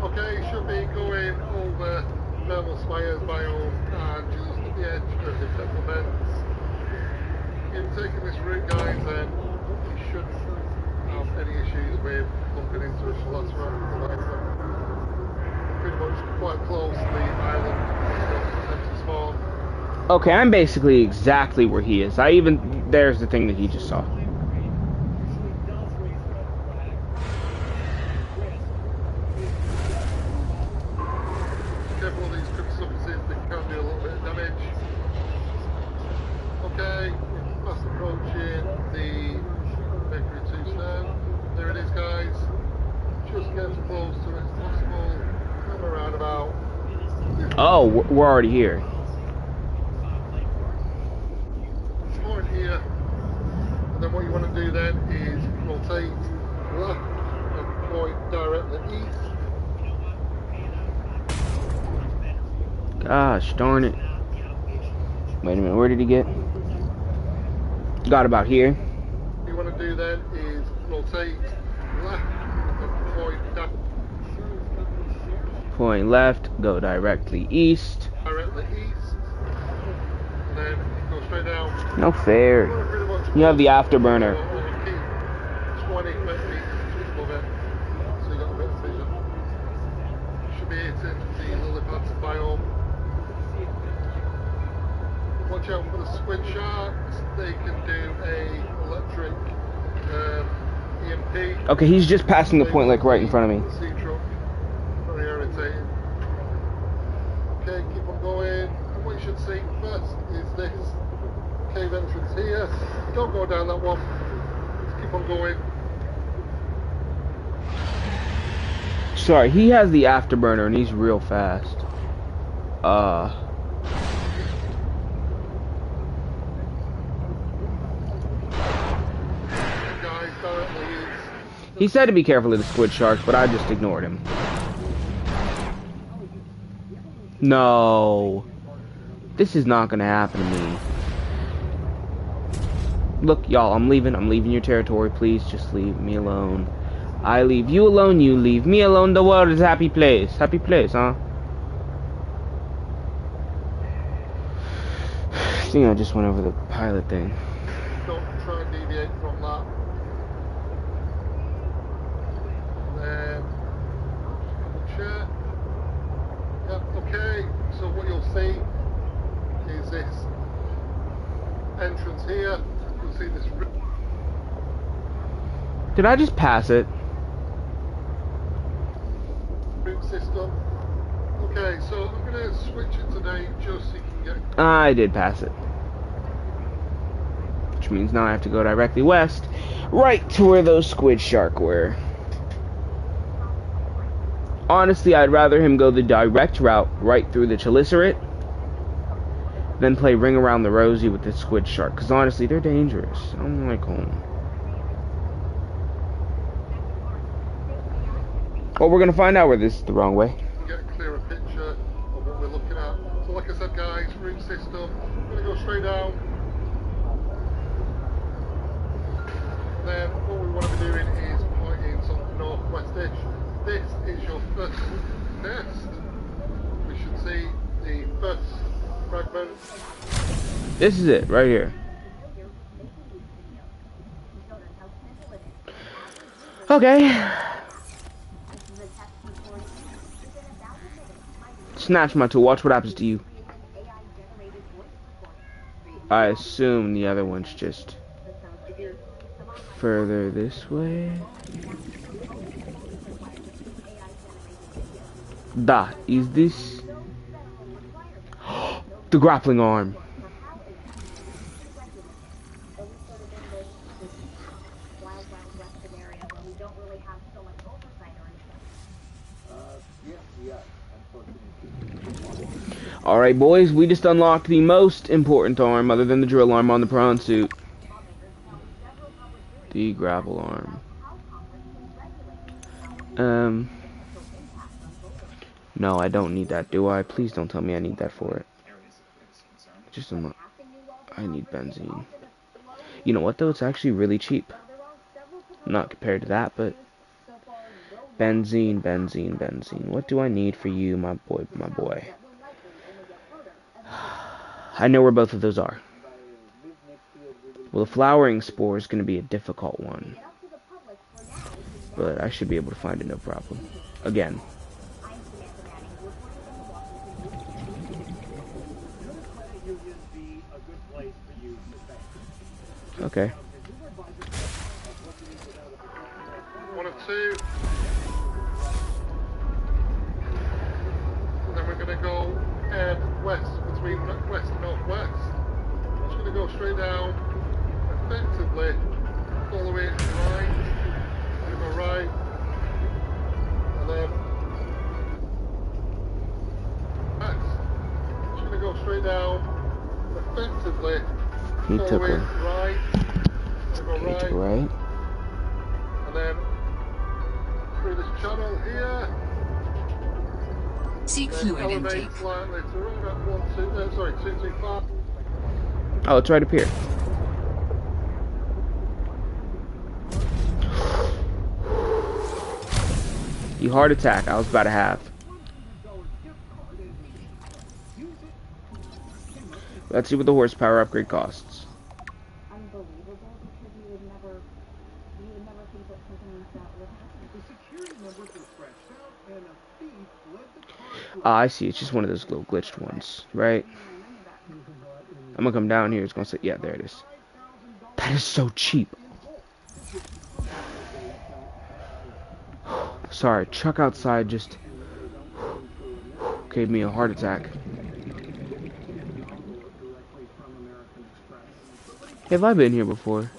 Okay, should be going over thermal spires biome and just at the edge of the settlements. If you're taking this route, guys, then you shouldn't have any issues with bumping into a Shalatra. Pretty much quite close to the island empty spawn. Okay, I'm basically exactly where he is. There's the thing that he just saw. Careful of these triple surfaces, they can do a little bit of damage. Okay, fast approaching the Mercury 2 stern. There it is, guys. Just get as close to it as possible. Come around about. Oh, we're already here. Point here. And then what you want to do then is rotate left and point directly east. Gosh darn it. Wait a minute, where did he get? Got about here. What you want to do then is rotate left and point down. Point left, go directly east. Directly east. And then go straight down. No fair. You have the afterburner. 20, 30 meters above it. So you got a bit of vision. Should be hitting the lily pads biome. Watch out for the squid sharks. They can do a electric EMP. Okay, he's just passing the point like right in front of me. Sea truck. Very irritating. Okay, keep on going. And what you should see first is this cave entrance here. Don't go down that one. Just keep on going. Sorry, he has the afterburner and he's real fast. He said to be careful of the squid sharks, but I just ignored him. No. This is not gonna happen to me. Look, y'all, I'm leaving. I'm leaving your territory. Please just leave me alone. I leave you alone. You leave me alone. The world is a happy place. Happy place, huh? I think I just went over the pilot thing. Don't try and deviate from that. Then check. Yep, okay. So what you'll see is this entrance here. You'll see this Did I just pass it? root system. Okay, so I'm going to switch it today just so you can get... I did pass it. Which means now I have to go directly west, right to where those squid shark were. Honestly, I'd rather him go the direct route right through the chelicerates than play Ring Around the Rosie with the squid shark, because honestly, they're dangerous. I don't like them. Well, we're going to find out where this is the wrong way. Get a clearer picture of what we're looking at. So like I said guys, root system, I'm going to go straight down. Then what we want to be doing is pointing something northwestish. This is your first nest. We should see the first fragment. This is it, right here. Okay. Snatch my tool. Watch what happens to you. I assume the other one's just further this way. Da, is this the grappling arm? Alright boys, we just unlocked the most important arm other than the drill arm on the prawn suit. The grapple arm. No, I don't need that, do I? Please don't tell me I need that for it. Just unlock. I need benzene. You know what though? It's actually really cheap. Not compared to that, but benzene, benzene, benzene. What do I need for you, my boy, my boy? I know where both of those are. Well, the flowering spore is going to be a difficult one. But I should be able to find it, no problem. Again. Okay. One of two. And then we're going to go west, between west and northwest. I'm just going to go straight down, effectively following right, and go right, and then west. I'm just going to go straight down, effectively He took following her. right, and go He took right, right. and then through this channel here. Seek fluid Elevate intake. slightly to around about 225. Oh, it's right up here. The heart attack I was about to have. Let's see what the horsepower upgrade costs. Unbelievable because you would never think that something like that would happen. The security numbers were scratched out and a thief led the car. Ah, I see. It's just one of those little glitched ones, right? I'm gonna come down here. It's gonna say, yeah, there it is. That is so cheap. Sorry, truck outside just gave me a heart attack. Have I been here before?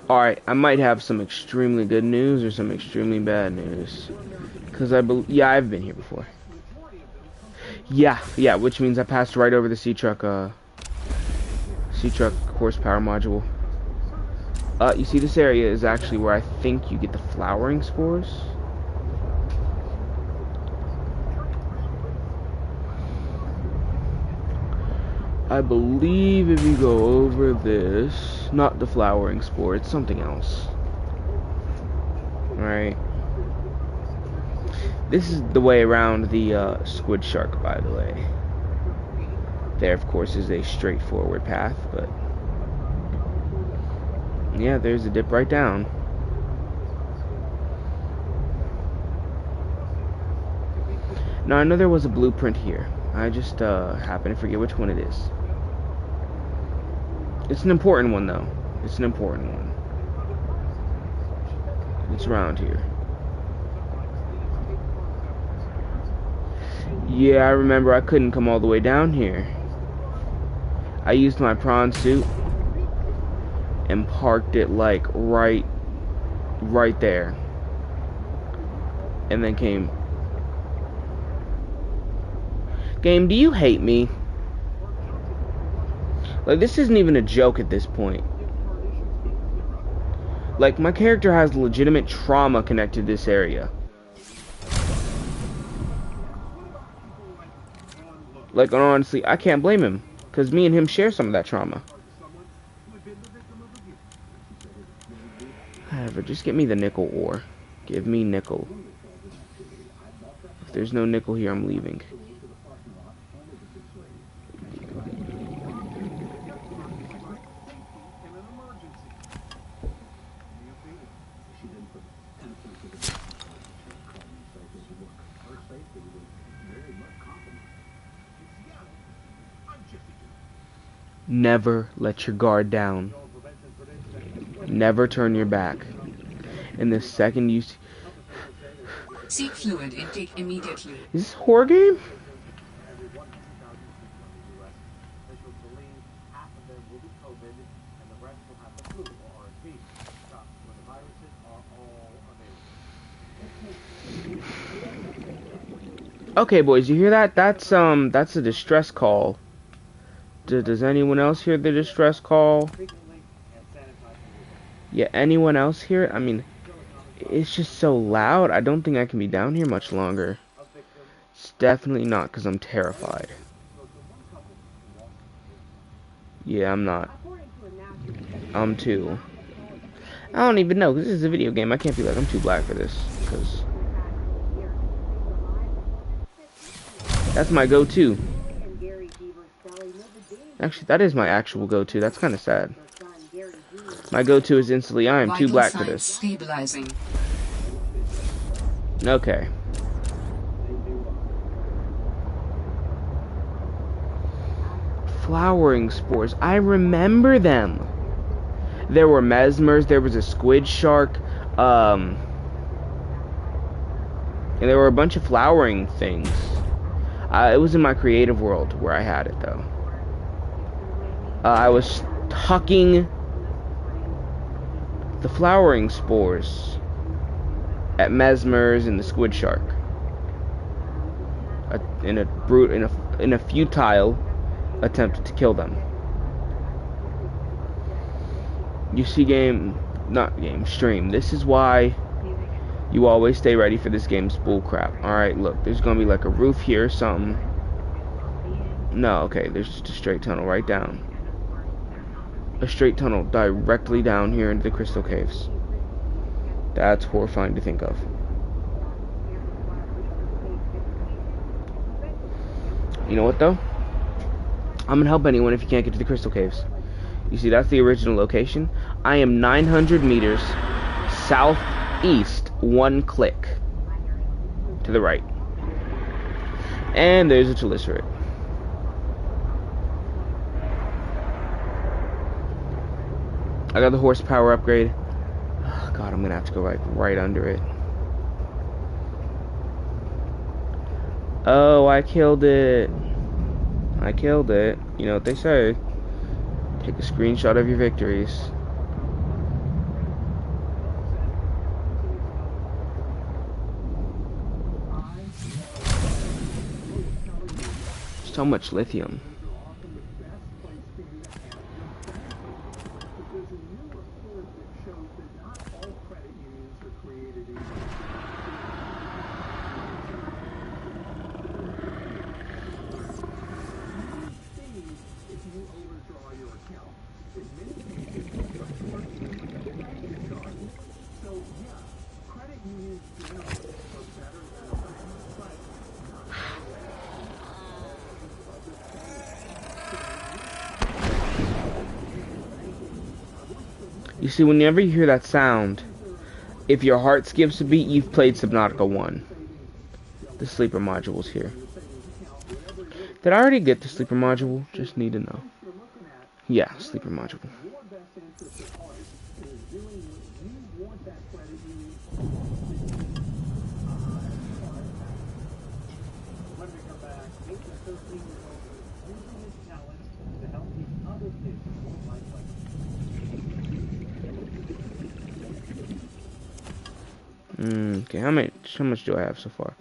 Alright, I might have some extremely good news or some extremely bad news. Because yeah, I've been here before. Yeah, which means I passed right over the C-Truck horsepower module. You see this area is actually where I think you get the flowering spores. I believe if you go over this, not the flowering spore, it's something else. Right. This is the way around the squid shark, by the way. There, of course, is a straightforward path, but yeah, there's a dip right down. Now, I know there was a blueprint here. I just happen to forget which one it is. It's an important one, though. It's an important one. It's around here. Yeah, I remember I couldn't come all the way down here. I used my prawn suit and parked it like right there. And then came. Game, do you hate me? Like, this isn't even a joke at this point. Like, my character has legitimate trauma connected to this area. Like, honestly, I can't blame him, because me and him share some of that trauma. However, just get me the nickel ore. Give me nickel. If there's no nickel here, I'm leaving. Never let your guard down. Never turn your back. And the second you see... Seek fluid intake immediately. Is this a horror game? Okay, boys, you hear that? That's a distress call. Does anyone else hear the distress call? Yeah, anyone else hear it? I mean, it's just so loud. I don't think I can be down here much longer. It's definitely not, because I'm terrified. Yeah, I'm not. I'm too. I don't even know, because this is a video game. I can't be like, I'm too black for this, because that's my go-to. Actually, that is my actual go-to. That's kind of sad. My go-to is instantly, I am too black for this. Stabilizing. Okay. Flowering spores. I remember them. There were mesmers. There was a squid shark. And there were a bunch of flowering things. It was in my creative world where I had it, though. I was tucking the flowering spores at mesmers and the squid shark in a futile attempt to kill them. You see, stream. This is why you always stay ready for this game's bullcrap. Alright, look, there's gonna be like a roof here or something. No, okay, there's just a straight tunnel right down. A straight tunnel directly down here into the crystal caves. That's horrifying to think of. You know what, though? I'm gonna help anyone if you can't get to the crystal caves. You see, that's the original location. I am 900 meters southeast, one click to the right. And there's a Chalicerate. I got the horsepower upgrade. Oh, God, I'm gonna have to go right under it. Oh, I killed it. I killed it. You know what they say. Take a screenshot of your victories. So much lithium. You see, whenever you hear that sound, if your heart skips a beat, you've played Subnautica 1. The sleeper module's here. Did I already get the sleeper module? Just need to know. Yeah, sleeper module. Okay, how much do I have so far?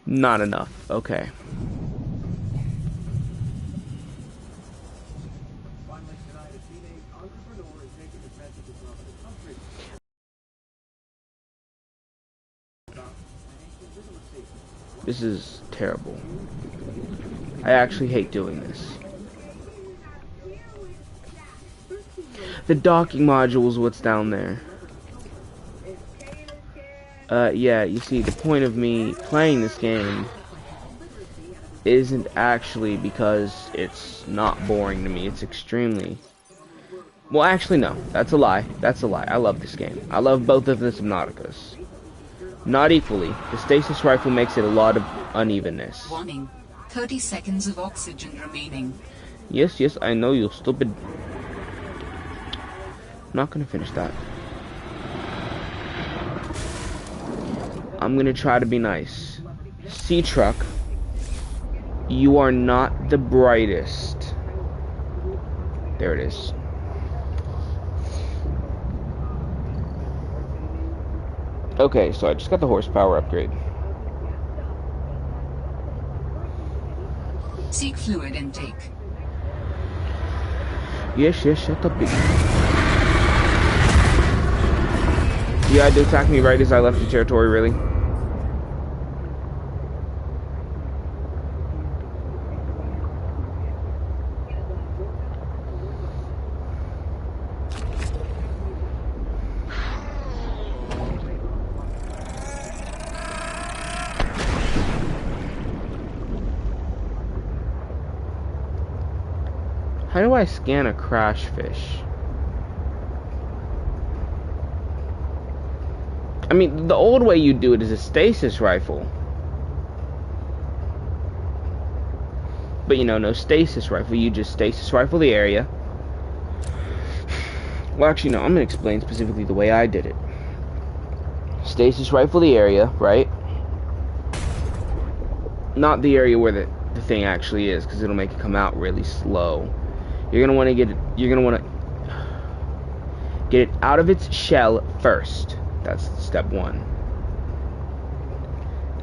Not enough. Okay. This is terrible. I actually hate doing this. The docking module is what's down there. Yeah, you see, the point of me playing this game isn't actually because it's not boring to me. It's extremely... Well, actually, no. That's a lie. That's a lie. I love this game. I love both of the Subnauticas. Not equally. The stasis rifle makes it a lot of unevenness. Warning. 30 seconds of oxygen remaining. Yes, yes, I know, you stupid... I'm not gonna finish that. I'm gonna try to be nice. Sea Truck, you are not the brightest. There it is. Okay, so I just got the horsepower upgrade. Seek fluid intake. Yes, yes, shut up, bitch. You had to attack me right as I left the territory, really? How do I scan a crash fish? I mean, the old way you do it is a stasis rifle. But you know, no stasis rifle, you just stasis rifle the area. Well, actually, no, I'm gonna explain specifically the way I did it. Stasis rifle the area, right? Not the area where the thing actually is, because it'll make it come out really slow. You're gonna want to get it out of its shell first. That's step one.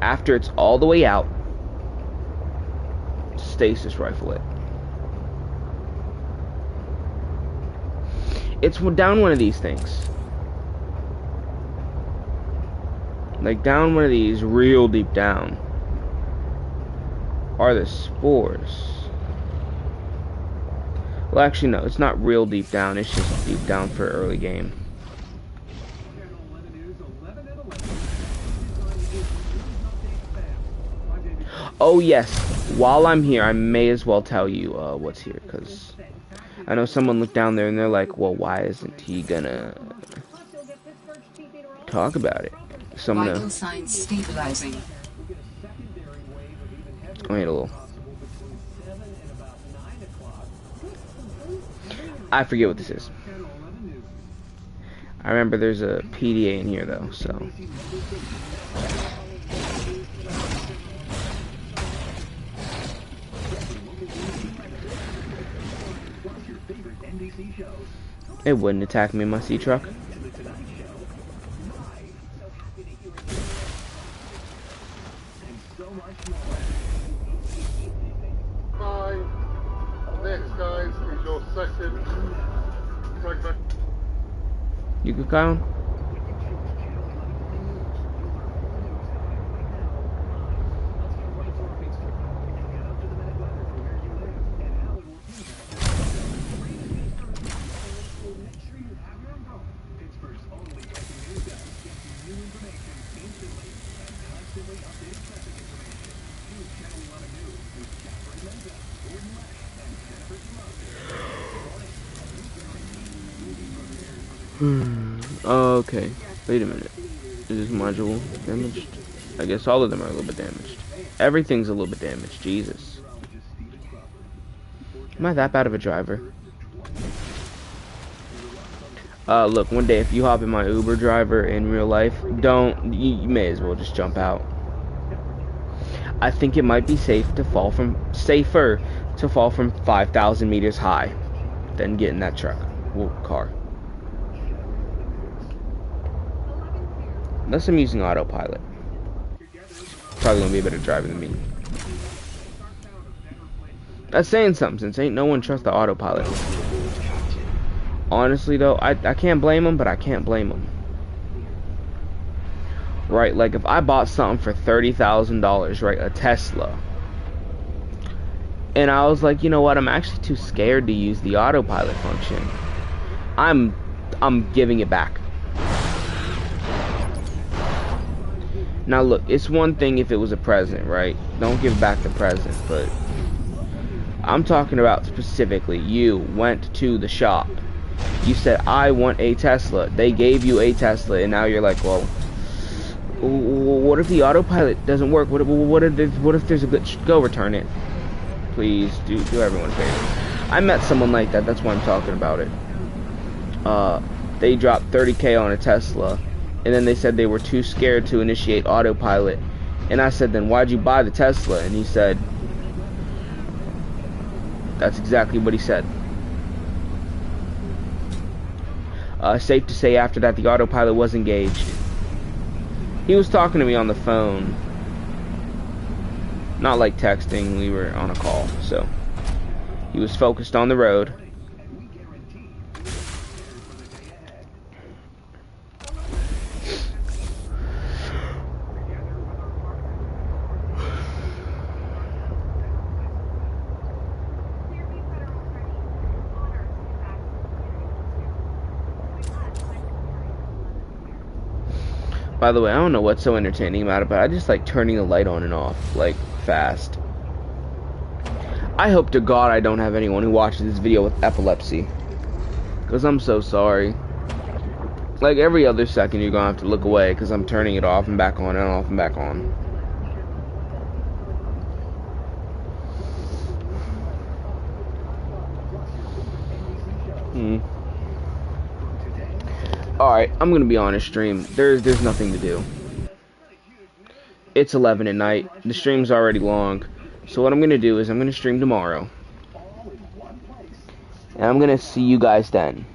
After it's all the way out, stasis rifle it. It's down one of these things. Like down one of these, real deep down, are the spores. Well, actually, no, it's not real deep down. It's just deep down for early game. Oh, yes. While I'm here, I may as well tell you what's here, because I know someone looked down there and they're like, well, why isn't he gonna talk about it? So I'm Vital signs stabilizing. Wait a little. I forget what this is. I remember there's a PDA in here though, so. It wouldn't attack me in my sea truck. Fine. Next, guys, is your second fragment. You good, Kyle? Okay, wait a minute. Is this module damaged? I guess all of them are a little bit damaged. Everything's a little bit damaged. Jesus. Am I that bad of a driver? Look, one day if you hop in my Uber driver in real life, you may as well just jump out. I think it might be safer to fall from 5,000 meters high than get in that car. Unless I'm using autopilot. Probably gonna be a better driver than me. That's saying something, since ain't no one trusts the autopilot. Honestly though, I can't blame them, but I can't blame them. Right, like if I bought something for $30,000, right, a Tesla, and I was like, you know what, I'm actually too scared to use the autopilot function, I'm giving it back. Now look, it's one thing if it was a present, right? Don't give back the present, but I'm talking about specifically, you went to the shop, you said, I want a Tesla, they gave you a Tesla, and now you're like, well, what if the autopilot doesn't work? What if there's a glitch? Go return it. Please, do everyone a favor. I met someone like that, that's why I'm talking about it. They dropped 30K on a Tesla, and then they said they were too scared to initiate autopilot. And I said, then why'd you buy the Tesla? And he said, that's exactly what he said. Safe to say after that the autopilot was engaged. He was talking to me on the phone. Not like texting, we were on a call, so he was focused on the road. By the way, I don't know what's so entertaining about it, but I just like turning the light on and off, like, fast. I hope to God I don't have anyone who watches this video with epilepsy. Because I'm so sorry. Like, every other second you're going to have to look away because I'm turning it off and back on and off and back on. Alright, I'm gonna be on a stream. There's nothing to do. It's 11 at night. The stream's already long. So what I'm gonna do is I'm gonna stream tomorrow. And I'm gonna see you guys then.